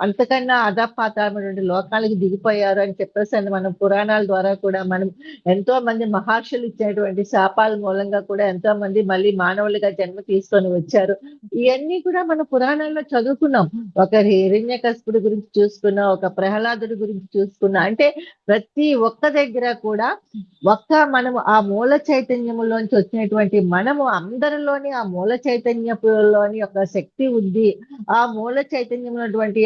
S2: అంతకన్నా అధపాతాళమైనటువంటి లోకాలకి దిగిపోయారు అని చెప్పేసని మనం పురాణాల ద్వారా కూడా మనం ఎంతో మంది మహర్షులు ఇచ్చినటువంటి శాపాల మూలంగా కూడా ఎంతో మంది మళ్ళీ మానవులుగా జన్మ తీసుకొని వచ్చారు. ఇవన్నీ కూడా మన పురాణాల్లో చదువుకున్నాం. ఒక హిరణ్యకశిపుడి గురించి చూసుకున్నాం, ఒక ప్రహ్లాదుడి గురించి చూసుకున్నాం. అంటే ప్రతి ఒక్క దగ్గర కూడా మనము ఆ మూల చైతన్యములోంచి వచ్చినటువంటి మనము అందరిలోని ఆ మూల చైతన్యపులోని ఒక శక్తి ఉంది. ఆ మూల చైతన్యంలో ఉన్నటువంటి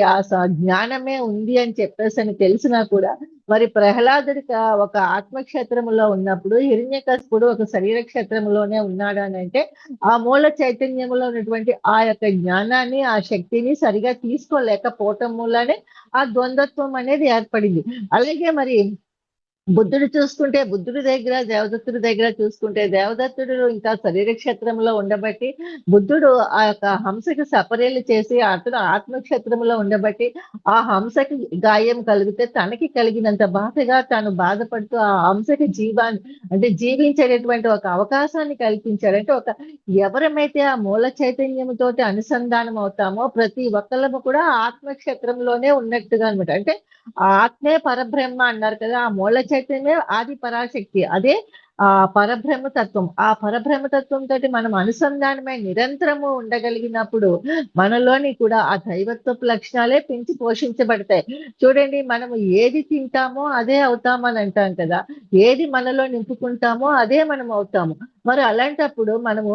S2: జ్ఞానమే ఉంది అని చెప్పేసని తెలిసినా కూడా మరి ప్రహ్లాదుడికి ఒక ఆత్మక్షేత్రములో ఉన్నప్పుడు హిరణ్యకశిపుడు ఒక శరీర క్షేత్రంలోనే ఉన్నాడు అని అంటే ఆ మూల చైతన్యంలో ఉన్నటువంటి ఆ యొక్క జ్ఞానాన్ని, ఆ శక్తిని సరిగా తీసుకోలేకపోవటం మూలనే ఆ ద్వంద్వత్వం అనేది ఏర్పడింది. అలాగే మరి బుద్ధుడి దగ్గర, దేవదత్తుడి దగ్గర చూసుకుంటే, దేవదత్తుడు ఇంకా శరీర క్షేత్రంలో ఉండబట్టి, బుద్ధుడు ఆ యొక్క హంసకి సపర్యలు చేసి, అతను ఆత్మక్షేత్రంలో ఉండబట్టి, ఆ హంసకి గాయం కలిగితే తనకి కలిగినంత బాధగా తాను బాధపడుతూ, ఆ హంసకి అంటే జీవించేటటువంటి ఒక అవకాశాన్ని కల్పించాడు. అంటే ఎవరమైతే ఆ మూల చైతన్యముతోటి అనుసంధానం అవుతామో, ప్రతి ఒక్కళ్ళము కూడా ఆత్మక్షేత్రంలోనే ఉన్నట్టుగా అనమాట. అంటే ఆత్మే పరబ్రహ్మ అన్నారు కదా! ఆ మూల చైతన్యమే ఆది పరాశక్తి. అదే పరబ్రహ్మ తత్వం. ఆ పరబ్రహ్మ తత్వంతోటి మనం అనుసంధానమై నిరంతరము ఉండగలిగినప్పుడు, మనలోని కూడా ఆ దైవత్వపు లక్షణాలే పెంచి పోషించబడతాయి. చూడండి మనము ఏది తింటామో అదే అవుతామని అంటాం కదా! ఏది మనలో నింపుకుంటామో అదే మనం అవుతాము. మరి అలాంటప్పుడు మనము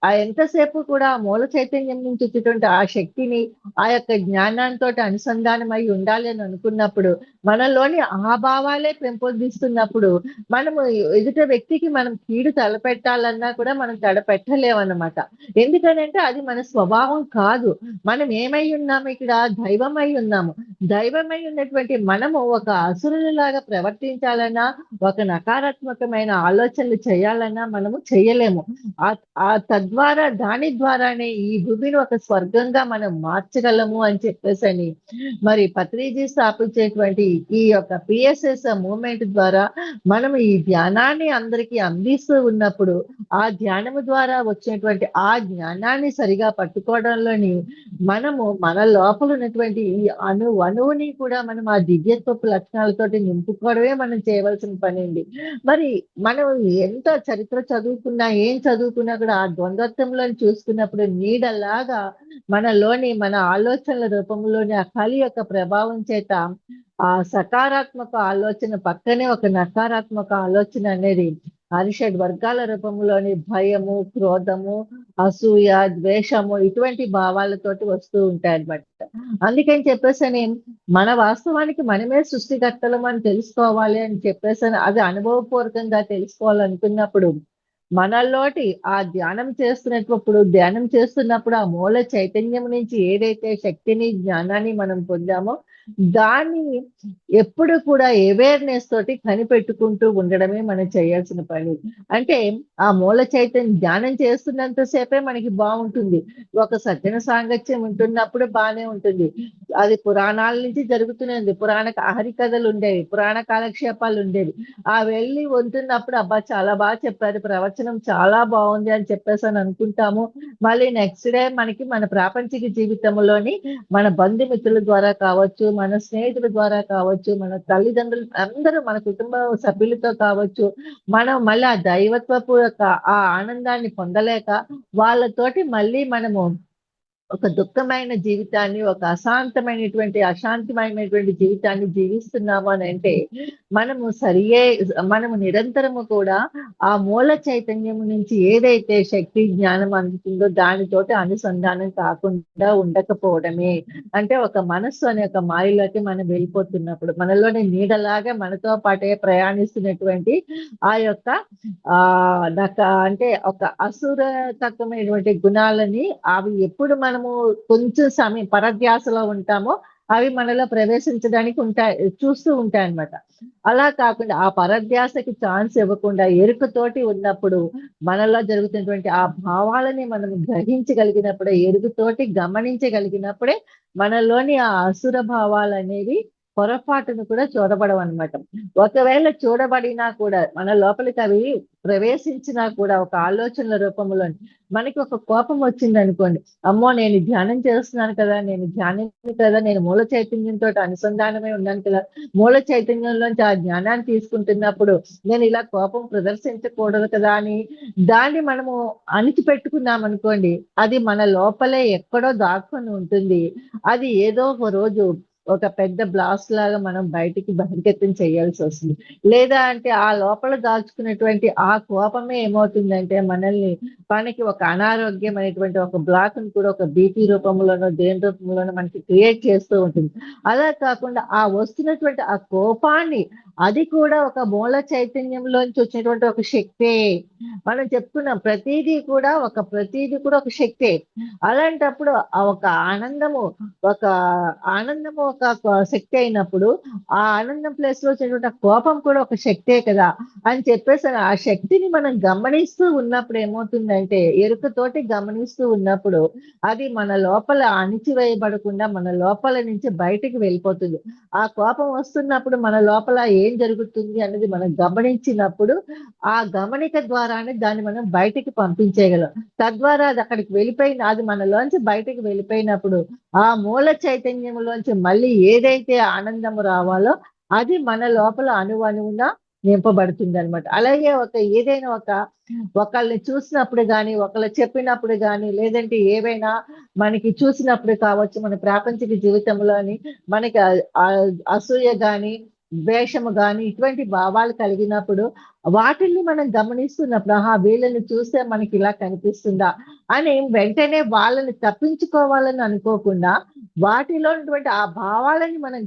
S2: ఎంతసేపు కూడా ఆ మూల చైతన్యం నుంచి వచ్చేటువంటి ఆ శక్తిని, ఆ యొక్క జ్ఞానంతోటి అనుసంధానమై ఉండాలి అని అనుకున్నప్పుడు, మనలోని ఆ భావాలే పెంపొందిస్తున్నప్పుడు, మనము ఎదుట వ్యక్తికి మనం కీడు తలపెట్టాలన్నా కూడా మనం తలపెట్టలేమన్నమాట. ఎందుకనంటే అది మన స్వభావం కాదు. మనం ఏమై ఉన్నాము ఇక్కడ? దైవమై ఉన్నాము. దైవమై ఉన్నటువంటి మనము ఒక అసురునిలాగా ప్రవర్తించాలన్నా, ఒక నకారాత్మకమైన ఆలోచనలు చేయాలన్నా మనము చేయలేము. తద్వారా దాని ద్వారానే ఈ భూమిని ఒక స్వర్గంగా మనం మార్చగలము అని చెప్పేసని మరి పత్రిజీ స్థాపించేటువంటి ఈ యొక్క పిఎస్ఎస్ మూవ్‌మెంట్ ద్వారా మనం ఈ ధ్యానాన్ని అందరికీ అందిస్తూ ఉన్నప్పుడు, ఆ ధ్యానము ద్వారా వచ్చినటువంటి ఆ జ్ఞానాన్ని సరిగా పట్టుకోవడంలోని మనము మన లోపల ఉన్నటువంటి ఈ అణువుని కూడా మనం ఆ దివ్యత్వపు లక్షణాలతోటి నింపుకోవడమే మనం చేయవలసిన పనండి. మరి మనం ఎంత చరిత్ర చదువుకున్నా, ఏం చదువుకున్నా కూడా ఆ ద్వంద్వత్వంలోని చూసుకున్నప్పుడు నీడలాగా మన ఆలోచనల రూపంలోని ఆ కలి యొక్క ప్రభావం చేత ఆ సకారాత్మక ఆలోచన పక్కనే ఒక నకారాత్మక ఆలోచన అనేది అరిషడ్ వర్గాల రూపంలోని భయము, క్రోధము, అసూయ, ద్వేషము ఇటువంటి భావాలతోటి వస్తూ ఉంటాయి అన్నమాట. అందుకని చెప్పేసి మన వాస్తవానికి మనమే సృష్టికర్తలం అని తెలుసుకోవాలి అని చెప్పేసి అది అనుభవపూర్వకంగా తెలుసుకోవాలనుకున్నప్పుడు మనలోటి ఆ ధ్యానం చేస్తున్నప్పుడు ఆ మూల చైతన్యం నుంచి ఏదైతే శక్తిని, జ్ఞానాన్ని మనం పొందామో దాన్ని ఎప్పుడు కూడా అవేర్‌నెస్ తోటి కనిపెట్టుకుంటూ ఉండడమే మనం చేయాల్సిన పని. అంటే ఆ మూల చైతన్యం ధ్యానం చేస్తున్నంత సేపే మనకి బావుంటుంది. ఒక సజ్జన సాంగత్యం ఉంటున్నప్పుడు బానే ఉంటుంది. అది పురాణాల నుంచి జరుగుతూనే ఉంది. హరికథలుండేవి. పురాణ కాలక్షేపాలుండేవి. ఆ వెళ్ళి ఉంటున్నప్పుడు అబ్బా! చాలా చెప్పారు. ప్రవచనం చాలా బావుంది అని చెప్పేసని అనుకుంటాము. మళ్ళీ నెక్స్ట్ డే మనకి మన ప్రాపంచిక జీవితంలోని మన బంధుమిత్రుల ద్వారా కావచ్చు, మన స్నేహితుల ద్వారా కావచ్చు, మన తల్లిదండ్రులు అందరూ మన కుటుంబ సభ్యులతో కావచ్చు, మనం మళ్ళీ ఆ దైవత్వపు యొక్క ఆ ఆనందాన్ని పొందలేక వాళ్ళతోటి మళ్ళీ మనము ఒక దుఃఖమైన జీవితాన్ని, ఒక అశాంతిమయమైనటువంటి జీవితాన్ని జీవిస్తున్నాము అనంటే, మనము నిరంతరము కూడా ఆ మూల చైతన్యం నుంచి ఏదైతే శక్తి, జ్ఞానం అందుతుందో దానితోటి అనుసంధానం కాకుండా ఉండకపోవడమే. అంటే ఒక మనస్సు అనే ఒక మాయలోకి మనం వెళ్ళిపోతున్నప్పుడు, మనలోని నీడలాగా మనతో పాటే ప్రయాణిస్తున్నటువంటి ఆ యొక్క అంటే ఒక అసురతత్వమైనటువంటి గుణాలని అవి ఎప్పుడు మనము కొంచెం సమయం పరధ్యాసలో ఉంటామో అవి మనలో ప్రవేశించడానికి చూస్తూ ఉంటాయన్నమాట. అలా కాకుండా ఆ పరధ్యాసకి ఛాన్స్ ఇవ్వకుండా ఎరుకతోటి ఉన్నప్పుడు మనలో జరుగుతున్నటువంటి ఆ భావాలని మనం గ్రహించగలిగినప్పుడే, ఎరుకతోటి గమనించగలిగినప్పుడే మనలోని ఆ అసుర భావాలనేవి పొరపాటును కూడా చూడబడవన్నమాట. ఒకవేళ చూడబడినా కూడా మన లోపలికి అవి ప్రవేశించినా కూడా ఒక ఆలోచనల రూపంలో మనకి ఒక కోపం వచ్చిందనుకోండి. అమ్మో! నేను ధ్యానం చేస్తున్నాను కదా! నేను ధ్యానిని కదా! నేను మూల చైతన్యంతోటి అనుసంధానమై ఉన్నాను కదా! మూల చైతన్యంలోంచి ఆ జ్ఞానాన్ని తీసుకుంటున్నప్పుడు నేను ఇలా కోపం ప్రదర్శించకూడదు కదా! అని దాన్ని మనము అణిచిపెట్టుకున్నామనుకోండి. అది మన లోపలే ఎక్కడో దాక్కుని ఉంటుంది. అది ఏదో ఒక రోజు ఒక పెద్ద బ్లాస్ట్ లాగా మనం బహిర్గతం చేయాల్సొస్తుంది. లేదా అంటే ఆ లోపల దాచుకున్నటువంటి ఆ కోపమే ఏమవుతుందంటే మనకి ఒక అనారోగ్యమైనటువంటి ఒక బ్లాక్‌ని కూడా ఒక బీపీ రూపంలోనో, దేని రూపంలోనో మనకి క్రియేట్ చేస్తూ ఉంటుంది. అలా కాకుండా ఆ వస్తున్నటువంటి ఆ కోపాన్ని అది కూడా ఒక మూల చైతన్యంలోంచి వచ్చినటువంటి ఒక శక్తే. మనం చెప్పుకున్నాం ప్రతీది కూడా ఒక శక్తే. అలాంటప్పుడు ఆ ఒక ఒక ఒక శక్తి అయినప్పుడు, ఆ ఆనందం ప్లేస్‌లో వచ్చేటువంటి ఆ కోపం కూడా ఒక శక్తే కదా! అని చెప్పేసి ఆ శక్తిని మనం గమనిస్తూ ఉన్నప్పుడు ఏమవుతుందంటే, ఎరుకతోటి గమనిస్తూ ఉన్నప్పుడు, అది మన లోపల అణిచివేయబడకుండా మన లోపల నుంచి బయటికి వెళ్ళిపోతుంది. ఆ కోపం వస్తున్నప్పుడు మన లోపల ఏం జరుగుతుంది అనేది మనం గమనించినప్పుడు, ఆ గమనిక ద్వారానే దాన్ని మనం బయటికి పంపించేయగలం. తద్వారా అది మనలోంచి బయటికి వెళ్ళిపోయినప్పుడు, ఆ మూల చైతన్యంలోంచి మళ్ళీ ఏదైతే ఆనందము రావాలో, అది మన లోపల అణువణువున నింపబడుతుందనమాట. అలాగే ఏదైనా ఒకళ్ళని చూసినప్పుడు గాని, ఒకళ్ళు చెప్పినప్పుడు గాని, లేదంటే ఏవైనా మనకి చూసినప్పుడు కావచ్చు, మన ప్రాపంచిక జీవితంలోని మనకి అసూయ గాని, ద్వేషము గాని ఇటువంటి భావాలు కలిగినప్పుడు వాటిల్ని మనం గమనిస్తున్నప్పుడు, ఆహా! వీళ్ళని చూస్తే మనకిలా కనిపిస్తుందా? అని వెంటనే వాళ్ళని తప్పించుకోవాలని అనుకోకుండా, వాటిలో ఉన్నటువంటి ఆ భావాలని మనం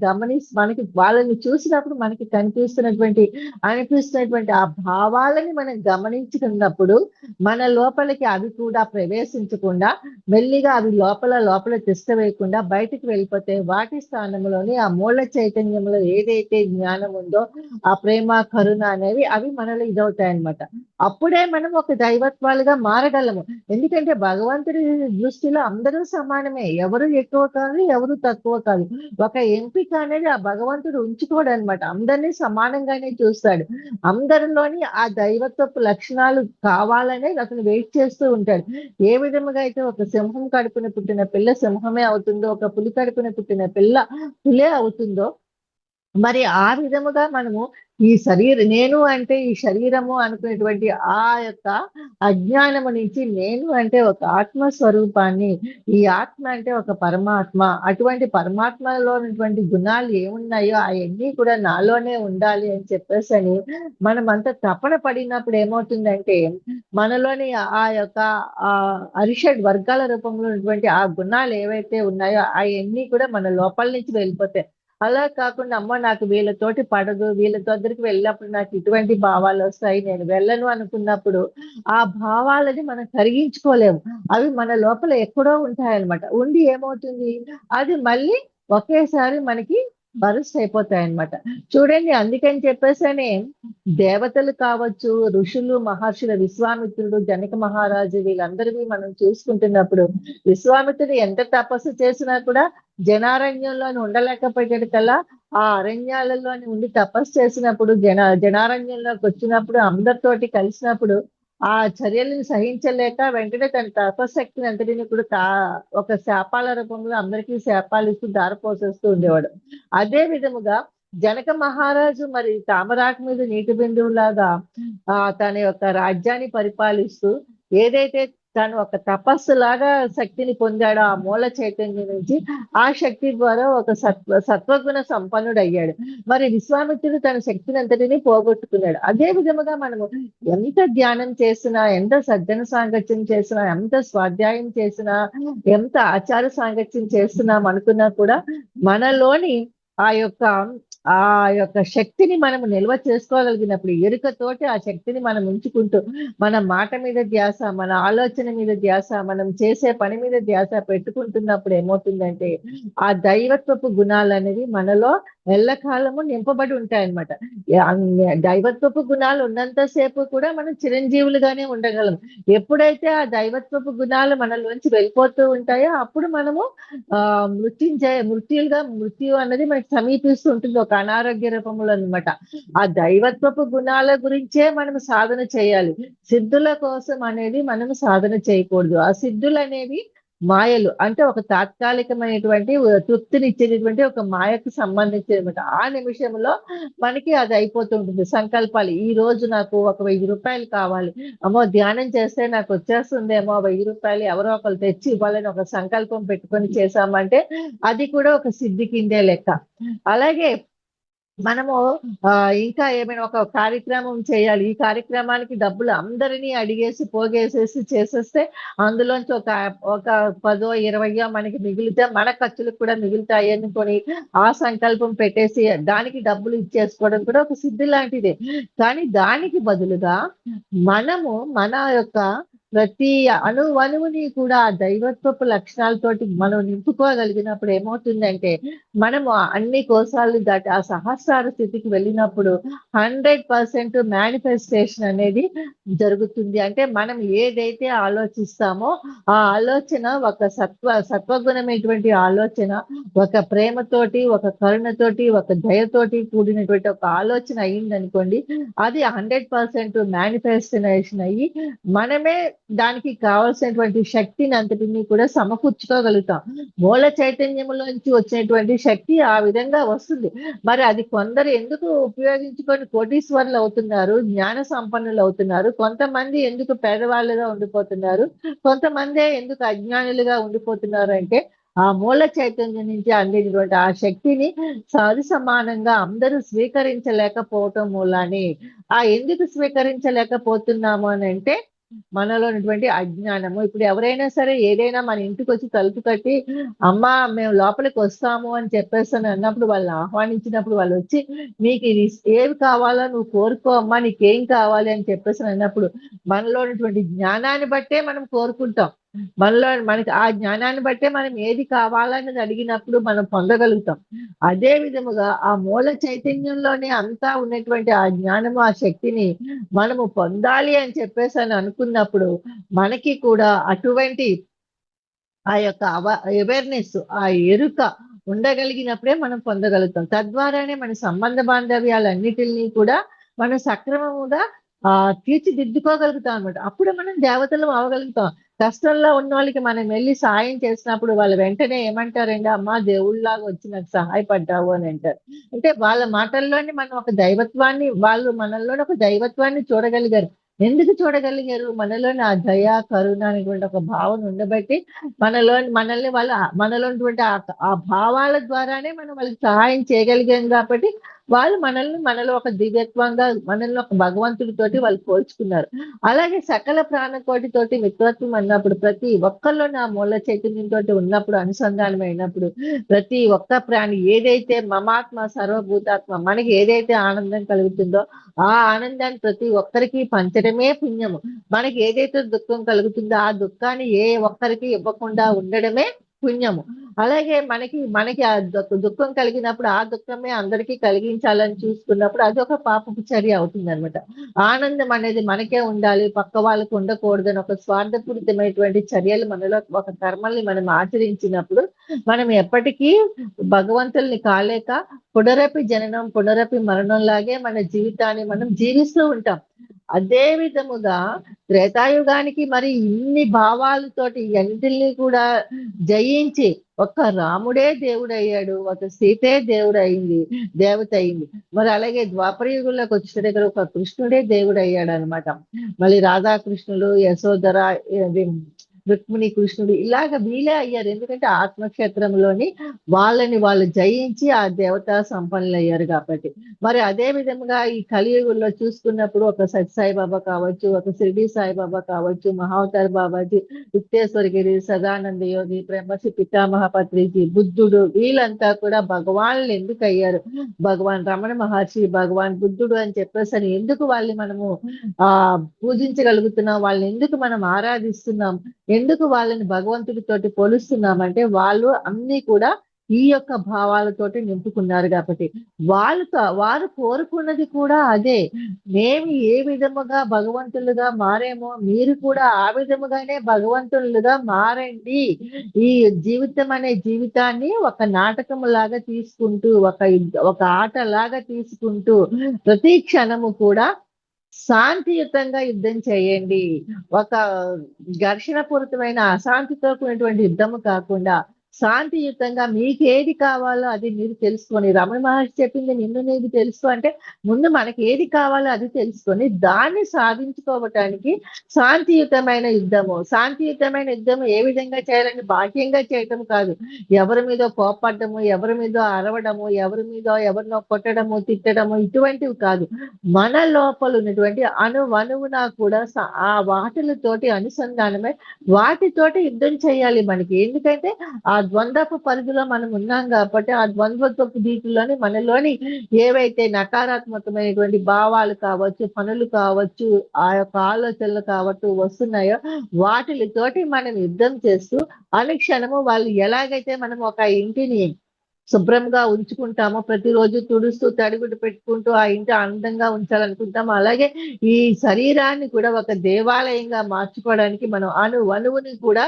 S2: మనకి వాళ్ళని చూసినప్పుడు మనకి అనిపిస్తున్నటువంటి ఆ భావాలని మనం గమనించుకున్నప్పుడు, మన లోపలికి అవి కూడా ప్రవేశించకుండా, మెల్లిగా అవి లోపల తిష్ట వేయకుండా బయటికి వెళ్ళిపోతే, వాటి స్థానంలోని ఆ మూల చైతన్యంలో ఏదైతే జ్ఞానం ఉందో, ఆ ప్రేమ, కరుణ అనేవి అవి మనలో ఇదవుతాయన్నమాట. అప్పుడే మనం ఒక దైవత్వాలుగా మారగలము. ఎందుకంటే భగవంతుడి దృష్టిలో అందరూ సమానమే. ఎవరు ఎక్కువ కాదు, ఎవరు తక్కువ కాదు. ఒక ఎంపిక అనేది ఆ భగవంతుడు ఉంచుకోడనమాట. అందరిని సమానంగానే చూస్తాడు. అందరిలోని ఆ దైవత్వపు లక్షణాలు కావాలనే అతను వెయిట్ చేస్తూ ఉంటాడు. ఏ విధముగా అయితే ఒక సింహం కడుపున పుట్టిన పిల్ల సింహమే అవుతుందో, ఒక పులి కడుపున పుట్టిన పిల్ల పులే అవుతుందో, మరి ఆ విధముగా మనము ఈ నేను అంటే ఈ శరీరము అనుకునేటువంటి ఆ యొక్క అజ్ఞానము నుంచి నేను అంటే ఒక ఆత్మ స్వరూపాన్ని, ఈ ఆత్మ అంటే ఒక పరమాత్మ, అటువంటి పరమాత్మలో ఉన్నటువంటి గుణాలు ఏమున్నాయో అవన్నీ కూడా నాలోనే ఉండాలి అని చెప్పేసని మనం అంత తపన పడినప్పుడు ఏమవుతుందంటే మనలోని ఆ యొక్క ఆ అరిషడ్ వర్గాల రూపంలో ఉన్నటువంటి ఆ గుణాలు ఏవైతే ఉన్నాయో అవన్నీ కూడా మన లోపల నుంచి వెళ్ళిపోతాయి. అలా కాకుండా అమ్మో నాకు వీళ్ళతోటి పడదు, వీళ్ళ దగ్గరికి వెళ్ళినప్పుడు నాకు ఇటువంటి భావాలు వస్తాయి, నేను వెళ్ళను అనుకున్నప్పుడు ఆ భావాలని మనం కరిగించుకోలేము. అవి మన లోపల ఎక్కడో ఉంటాయన్నమాట. ఉండి ఏమవుతుంది, అది మళ్ళీ ఒకేసారి మనకి బరస్ట్ అయిపోతాయన్నమాట. చూడండి, అందుకని చెప్పేసనే దేవతలు కావచ్చు, ఋషులు, మహర్షుల విశ్వామిత్రుడు, జనక మహారాజు వీళ్ళందరివి మనం చూసుకుంటున్నప్పుడు విశ్వామిత్రుడు ఎంత తపస్సు చేసినా కూడా జనారణ్యంలోని ఉండలేకపోయాడు కల్లా ఆ అరణ్యాలలోని ఉండి తపస్సు చేసినప్పుడు జనారణ్యంలోకి వచ్చినప్పుడు అందరితోటి కలిసినప్పుడు ఆ చర్యలను సహించలేక వెంటనే తన తపశక్తిని అంతటిని కూడా ఒక శాపాల రూపంలో అందరికీ శాపాలు ఇస్తూ దారపోసేస్తూ ఉండేవాడు. అదే విధముగా జనక మహారాజు మరి తామరాకు మీద నీటి బిందువులాగా తన యొక్క రాజ్యాన్ని పరిపాలిస్తూ ఏదైతే తను ఒక తపస్సులాగా శక్తిని పొందాడు ఆ మూల చైతన్యం నుంచి, ఆ శక్తి ద్వారా ఒక సత్వగుణ సంపన్నుడు అయ్యాడు. మరి విశ్వామిత్రుడు తన శక్తిని అంతటిని పోగొట్టుకున్నాడు. అదే విధముగా మనము ఎంత ధ్యానం చేసినా, ఎంత సజ్జన సాంగత్యం చేసినా, ఎంత స్వాధ్యాయం చేసినా, ఎంత ఆచార సాంగత్యం చేస్తున్నాం అనుకున్నా కూడా మనలోని ఆ యొక్క ఆ యొక్క శక్తిని మనం నిల్వ చేసుకోగలిగినప్పుడు ఎరుకతోటి ఆ శక్తిని మనం ఉంచుకుంటూ మన మాట మీద ధ్యాస, మన ఆలోచన మీద ధ్యాస, మనం చేసే పని మీద ధ్యాస పెట్టుకుంటున్నప్పుడు ఏమవుతుందంటే ఆ దైవత్వపు గుణాలు అనేవి మనలో ఎల్లకాలము నింపబడి ఉంటాయన్నమాట. దైవత్వపు గుణాలు ఉన్నంతసేపు కూడా మనం చిరంజీవులుగానే ఉండగలం. ఎప్పుడైతే ఆ దైవత్వపు గుణాలు మనలోంచి వెళ్ళిపోతూ ఉంటాయో అప్పుడు మనము మృత్యు అన్నది మనకి సమీపిస్తూ ఉంటుంది ఒక అనారోగ్య రూపంలో అనమాట. ఆ దైవత్వపు గుణాల గురించే మనం సాధన చేయాలి. సిద్ధుల కోసం అనేది మనం సాధన చేయకూడదు. ఆ సిద్ధులు అనేవి మాయలు, అంటే ఒక తాత్కాలికమైనటువంటి తృప్తినిచ్చేటటువంటి ఒక మాయకు సంబంధించినమాట. ఆ నిమిషంలో మనకి అది అయిపోతుంటుంది. సంకల్పాలు, ఈ రోజు నాకు ఒక 1000 రూపాయలు కావాలి, అమ్మో ధ్యానం చేస్తే నాకు వచ్చేస్తుందేమో 1000 రూపాయలు ఎవరో ఒకరు తెచ్చి ఇవ్వాలని ఒక సంకల్పం పెట్టుకొని చేశామంటే అది కూడా ఒక సిద్ధి కిందే లెక్క. అలాగే మనము ఇంకా ఏమైనా ఒక కార్యక్రమం చేయాలి, ఈ కార్యక్రమానికి డబ్బులు అందరినీ అడిగేసి పోగేసేసి చేసేస్తే అందులోంచి ఒక 10 20 మనకి మిగిలితే మన ఖర్చులకు కూడా మిగులుతాయి అనుకొని ఆ సంకల్పం పెట్టేసి దానికి డబ్బులు ఇచ్చేసుకోవడం కూడా ఒక సిద్ధి లాంటిదే. కానీ దానికి బదులుగా మనము మన యొక్క ప్రతి అణువణువుని కూడా ఆ దైవత్వపు లక్షణాలతోటి మనం నింపుకోగలిగినప్పుడు ఏమవుతుందంటే మనము అన్ని కోశాలు దాటి ఆ సహస్రార స్థితికి వెళ్ళినప్పుడు 100% మేనిఫెస్టేషన్ అనేది జరుగుతుంది. అంటే మనం ఏదైతే ఆలోచిస్తామో ఆ ఆలోచన ఒక సత్వగుణమైనటువంటి ఆలోచన, ఒక ప్రేమతోటి, ఒక కరుణతోటి, ఒక దయతోటి కూడినటువంటి ఒక ఆలోచన అయిందనుకోండి, అది 100% మేనిఫెస్టేషన్ అయ్యి మనమే దానికి కావాల్సినటువంటి శక్తిని అంతటిని కూడా సమకూర్చుకోగలుగుతాం. మూల చైతన్యములోంచి వచ్చినటువంటి శక్తి ఆ విధంగా వస్తుంది. మరి అది కొందరు ఎందుకు ఉపయోగించుకొని కోటీశ్వరులు అవుతున్నారు, జ్ఞాన సంపన్నులు అవుతున్నారు, కొంతమంది ఎందుకు పేదవాళ్ళుగా ఉండిపోతున్నారు, కొంతమందే ఎందుకు అజ్ఞానులుగా ఉండిపోతున్నారు అంటే ఆ మూల చైతన్యం నుంచి అందినటువంటి ఆ శక్తిని సమానంగా అందరూ స్వీకరించలేకపోవటం మూలాని. ఎందుకు స్వీకరించలేకపోతున్నాము అని అంటే మనలో ఉన్నటువంటి అజ్ఞానము. ఇప్పుడు ఎవరైనా సరే ఏదైనా మన ఇంటికి వచ్చి తలుపు కట్టి అమ్మా మేము లోపలికి వస్తాము అని చెప్పేసి అన్నప్పుడు వాళ్ళని ఆహ్వానించినప్పుడు వాళ్ళు వచ్చి నీకు ఇది ఏవి కావాలో నువ్వు కోరుకో అమ్మా, నీకేం కావాలి అని చెప్పేసి అన్నప్పుడు మనలో ఉన్నటువంటి జ్ఞానాన్ని బట్టే మనం కోరుకుంటాం. మనకి ఆ జ్ఞానాన్ని బట్టే మనం ఏది కావాలన్నది అడిగినప్పుడు మనం పొందగలుగుతాం. అదే విధముగా ఆ మూల చైతన్యంలోనే అంతా ఉన్నటువంటి ఆ జ్ఞానము, ఆ శక్తిని మనము పొందాలి అని చెప్పేసి అనుకున్నప్పుడు మనకి కూడా అటువంటి ఆ యొక్క అవేర్నెస్, ఆ ఎరుక ఉండగలిగినప్పుడే మనం పొందగలుగుతాం. తద్వారానే మన సంబంధ బాంధవ్యాలన్నిటిని కూడా మనం సక్రమముగా తీర్చిదిద్దుకోగలుగుతాం అనమాట. అప్పుడు మనం దేవతలం అవ్వగలుగుతాం. కష్టంలో ఉన్న వాళ్ళకి మనం వెళ్ళి సాయం చేసినప్పుడు వాళ్ళు వెంటనే ఏమంటారండి, అమ్మా దేవుళ్ళలాగా వచ్చి నాకు సహాయపడ్డావు అని అంటారు. అంటే వాళ్ళ మాటల్లోనే మనం ఒక దైవత్వాన్ని, వాళ్ళు మనల్లోని ఒక దైవత్వాన్ని చూడగలిగారు. ఎందుకు చూడగలిగారు? మనలోని ఆ దయ, కరుణ అనేటువంటి ఒక భావన ఉండబట్టి మనల్ని వాళ్ళు మనలో ఉన్నటువంటి ఆ భావాల ద్వారానే మనం వాళ్ళకి సహాయం చేయగలిగాం కాబట్టి వాళ్ళు మనలో ఒక దివ్యత్వంగా, మనల్ని ఒక భగవంతుడితోటి వాళ్ళు పోల్చుకున్నారు. అలాగే సకల ప్రాణకోటి తోటి మిత్రత్వం అన్నప్పుడు ప్రతి ఒక్కరిలోని ఆ మూల చైతన్యంతో ఉన్నప్పుడు, అనుసంధానమైనప్పుడు ప్రతి ఒక్క ప్రాణి ఏదైతే మమాత్మ సర్వభూతాత్మ మనకి ఏదైతే ఆనందం కలుగుతుందో ఆ ఆనందాన్ని ప్రతి ఒక్కరికి పంచడమే పుణ్యము. మనకి ఏదైతే దుఃఖం కలుగుతుందో ఆ దుఃఖాన్ని ఏ ఒక్కరికి ఇవ్వకుండా ఉండడమే పుణ్యము. అలాగే మనకి మనకి ఆ దుఃఖం కలిగినప్పుడు ఆ దుఃఖమే అందరికీ కలిగించాలని చూసుకున్నప్పుడు అది ఒక పాపపు చర్య అవుతుంది అనమాట. ఆనందం అనేది మనకే ఉండాలి, పక్క వాళ్ళకు ఉండకూడదని ఒక స్వార్థపూరితమైనటువంటి చర్యలు మనలో ఒక కర్మల్ని మనం ఆచరించినప్పుడు మనం ఎప్పటికీ భగవంతుల్ని కాలేక పునరపి జననం పునరపి మరణం లాగే మన జీవితాన్ని మనం జీవిస్తూ ఉంటాం. అదే విధముగా త్రేతాయుగానికి మరి ఇన్ని భావాలతోటి అన్నిటిని కూడా జయించి ఒక్క రాముడే దేవుడయ్యాడు, ఒక సీతే దేవుడయింది, దేవత అయింది. మరి అలాగే ద్వాపర యుగంలోకి వచ్చిన దగ్గర ఒక కృష్ణుడే దేవుడు అయ్యాడు అనమాట. మళ్ళీ రాధాకృష్ణులు, యశోధర, ఇది రుక్మిణి కృష్ణుడు ఇలాగ వీళ్ళే అయ్యారు. ఎందుకంటే ఆత్మక్షేత్రంలోని వాళ్ళని వాళ్ళు జయించి ఆ దేవతా సంపన్నులు అయ్యారు కాబట్టి. మరి అదే విధముగా ఈ కలియుగంలో చూసుకున్నప్పుడు ఒక సత్యసాయిబాబా కావచ్చు, ఒక షిరిడి సాయిబాబా కావచ్చు, మహావతార్ బాబాజీ, యుక్తేశ్వరగిరి, సదానంద యోగి, బ్రహ్మశ్రీ పితామహ పత్రిజీ, బుద్ధుడు వీళ్ళంతా కూడా భగవాన్లు ఎందుకు అయ్యారు? భగవాన్ రమణ మహర్షి, భగవాన్ బుద్ధుడు అని చెప్పేసి అని ఎందుకు వాళ్ళని మనము ఆ పూజించగలుగుతున్నాం? వాళ్ళని ఎందుకు మనం ఆరాధిస్తున్నాం? ఎందుకు వాళ్ళని భగవంతుడితోటి పోలుస్తున్నామంటే వాళ్ళు అన్ని కూడా ఈ యొక్క భావాలతోటి నింపుకున్నారు కాబట్టి. వారు కోరుకున్నది కూడా అదే. మేము ఏ విధముగా భగవంతులుగా మారేమో మీరు కూడా ఆ విధముగానే భగవంతులుగా మారండి. ఈ జీవితం అనే జీవితాన్ని ఒక నాటకం లాగా తీసుకుంటూ, ఒక ఆటలాగా తీసుకుంటూ ప్రతి క్షణము కూడా శాంతియుతంగా యుద్ధం చేయండి. ఒక ఘర్షణపూరితమైన అశాంతితో కూడినటువంటి యుద్ధము కాకుండా శాంతియుతంగా మీకేది కావాలో అది మీరు తెలుసుకొని, రమణ మహర్షి చెప్పింది నిన్ను నీకు తెలుసు అంటే ముందు మనకి ఏది కావాలో అది తెలుసుకొని దాన్ని సాధించుకోవటానికి శాంతియుతమైన యుద్ధము ఏ విధంగా చేయాలని బాహ్యంగా చేయటం కాదు. ఎవరి మీద కోపడ్డము, ఎవరి మీద అరవడము, ఎవరినో కొట్టడము, తిట్టడము ఇటువంటివి కాదు. మన లోపల ఉన్నటువంటి అణువణువున కూడా ఆ వాటిలతోటి అనుసంధానమై వాటితోటి యుద్ధం చేయాలి మనకి. ఎందుకంటే ఆ ద్వంద్వపు పరిధిలో మనం ఉన్నాం కాబట్టి ఆ ద్వంద్వపు దీటులోని మనలోని ఏవైతే నకారాత్మకమైనటువంటి భావాలు కావచ్చు, పనులు కావచ్చు, ఆ యొక్క ఆలోచనలు కావచ్చు వస్తున్నాయో వాటితోటి మనం యుద్ధం చేస్తూ అనుక్షణము వాళ్ళు ఎలాగైతే మనం ఒక ఇంటిని శుభ్రంగా ఉంచుకుంటామో, ప్రతిరోజు తుడుస్తూ తడిగుడ్డు పెట్టుకుంటూ ఆ ఇంటి అందంగా ఉంచాలనుకుంటాము. అలాగే ఈ శరీరాన్ని కూడా ఒక దేవాలయంగా మార్చుకోవడానికి మనం అణువణువుని కూడా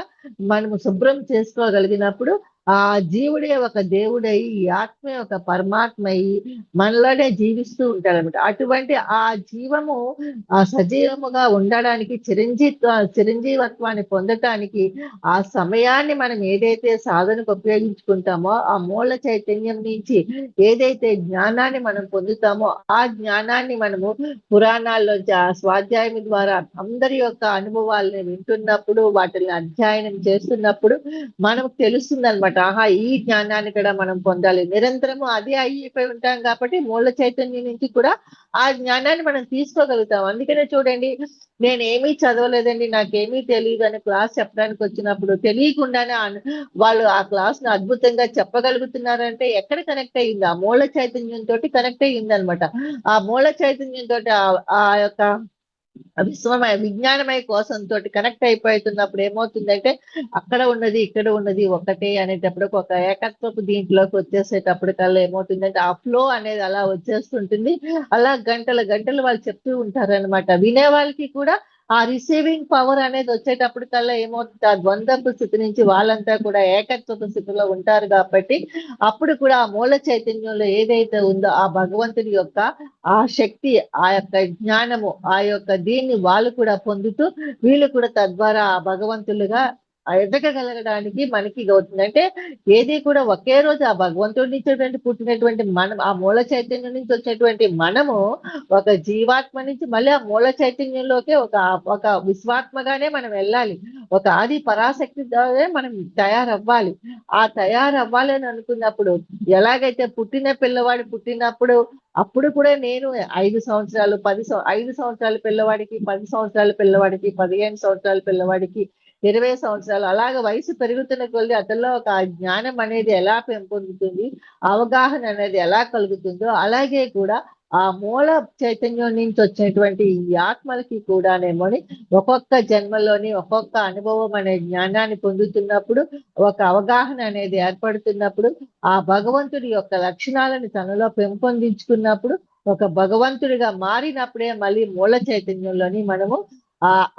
S2: మనము శుభ్రం చేసుకోగలిగినప్పుడు ఆ జీవుడే ఒక దేవుడై, ఈ ఆత్మే ఒక పరమాత్మ అయి మనలోనే జీవిస్తూ ఉంటాడనమాట. అటువంటి ఆ జీవము ఆ సజీవముగా ఉండడానికి చిరంజీవత్వాన్ని పొందటానికి ఆ సమయాన్ని మనం ఏదైతే సాధనకు ఉపయోగించుకుంటామో ఆ మూల చైతన్యం నుంచి ఏదైతే జ్ఞానాన్ని మనం పొందుతామో ఆ జ్ఞానాన్ని మనము పురాణాల్లోంచి ఆ స్వాధ్యాయం ద్వారా అందరి యొక్క అనుభవాలను వింటున్నప్పుడు, వాటిని అధ్యయనం చేస్తున్నప్పుడు మనకు తెలుస్తుంది అనమాట. ఆహా, ఈ జ్ఞానాన్ని కూడా మనం పొందాలి. నిరంతరము అదే అయిపోయి ఉంటాం కాబట్టి మూల చైతన్యం నుంచి కూడా ఆ జ్ఞానాన్ని మనం తీసుకోగలుగుతాం. అందుకనే చూడండి, నేనేమీ చదవలేదండి, నాకేమీ తెలియదు అని క్లాస్ చెప్పడానికి వచ్చినప్పుడు తెలియకుండానే వాళ్ళు ఆ క్లాస్ ను అద్భుతంగా చెప్పగలుగుతున్నారంటే ఎక్కడ కనెక్ట్ అయ్యింది? ఆ మూల చైతన్యం తోటి కనెక్ట్ అయ్యింది అనమాట. ఆ మూల చైతన్యం తోటి ఆ యొక్క విజ్ఞానమయ కోసం తోటి కనెక్ట్ అయిపోతున్నప్పుడు ఏమవుతుందంటే అక్కడ ఉన్నది ఇక్కడ ఉన్నది ఒకటే అనేటప్పుడు ఒక ఏకత్వపు దీంట్లోకి వచ్చేసేటప్పటికల్లా ఏమవుతుందంటే ఆ ఫ్లో అనేది అలా వచ్చేస్తుంటుంది. అలా గంటలు గంటలు వాళ్ళు చెప్తూ ఉంటారనమాట. వినే వాళ్ళకి కూడా ఆ రిసీవింగ్ పవర్ అనేది వచ్చేటప్పటికల్లా ఏమవుతుంది, ఆ ద్వంద్వపు స్థితి నుంచి వాళ్ళంతా కూడా ఏకత్వపు స్థితిలో ఉంటారు కాబట్టి అప్పుడు కూడా ఆ మూల చైతన్యంలో ఏదైతే ఉందో ఆ భగవంతుడి యొక్క ఆ శక్తి, ఆ యొక్క జ్ఞానము, ఆ యొక్క దీన్ని వాళ్ళు కూడా పొందుతూ వీళ్ళు కూడా తద్వారా ఆ భగవంతులుగా ఎదగగలగడానికి మనకి ఇది అవుతుంది. అంటే ఏది కూడా ఒకే రోజు ఆ భగవంతుడి నుంచి పుట్టినటువంటి మనం, ఆ మూల చైతన్యం నుంచి వచ్చేటువంటి మనము ఒక జీవాత్మ నుంచి మళ్ళీ ఆ మూల చైతన్యంలోకి ఒక ఒక విశ్వాత్మగానే మనం వెళ్ళాలి. ఒక ఆది పరాశక్తి ద్వారా మనం తయారవ్వాలి. ఆ తయారవ్వాలి అని అనుకున్నప్పుడు ఎలాగైతే పుట్టిన పిల్లవాడు పుట్టినప్పుడు అప్పుడు కూడా నేను 5 సంవత్సరాలు 5 సంవత్సరాల పిల్లవాడికి, 10 సంవత్సరాల పిల్లవాడికి, 15 సంవత్సరాల పిల్లవాడికి, 20 సంవత్సరాలు అలాగ వయసు పెరుగుతున్న కొద్దీ అతనిలో ఒక జ్ఞానం అనేది ఎలా పెంపొందుతుంది, అవగాహన అనేది ఎలా కలుగుతుందో అలాగే కూడా ఆ మూల చైతన్యం నుంచి వచ్చేటువంటి ఈ ఆత్మలకి కూడానేమోని ఒక్కొక్క జన్మలోని ఒక్కొక్క అనుభవం అనే జ్ఞానాన్ని పొందుతున్నప్పుడు, ఒక అవగాహన అనేది ఏర్పడుతున్నప్పుడు, ఆ భగవంతుడి యొక్క లక్షణాలను తనలో పెంపొందించుకున్నప్పుడు, ఒక భగవంతుడిగా మారినప్పుడే మళ్ళీ మూల చైతన్యంలోని మనము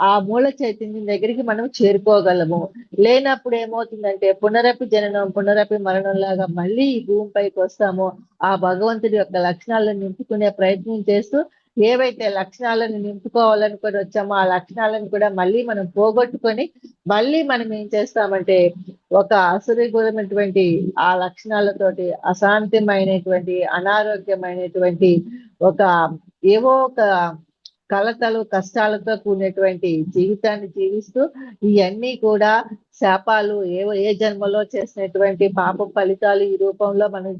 S2: ఆ మూల చైతన్యం దగ్గరికి మనం చేరుకోగలము. లేనప్పుడు ఏమవుతుందంటే పునరపి జననం, పునరపి మరణం లాగా మళ్ళీ ఈ భూమిపైకి వస్తాము. ఆ భగవంతుడి యొక్క లక్షణాలను నింపుకునే ప్రయత్నం చేస్తూ ఏవైతే లక్షణాలను నింపుకోవాలనుకొని వచ్చామో ఆ లక్షణాలను కూడా మళ్ళీ మనం పోగొట్టుకొని మళ్ళీ మనం ఏం చేస్తామంటే ఒక అసురీగుణమైనటువంటి ఆ లక్షణాలతోటి అశాంతిమైనటువంటి, అనారోగ్యమైనటువంటి ఒక ఏవో ఒక కలతలు కష్టాలతో కూడినటువంటి జీవితాన్ని జీవిస్తూ ఇవన్నీ కూడా శాపాలు ఏ జన్మలో చేసినటువంటి పాప ఫలితాలు ఈ రూపంలో మనం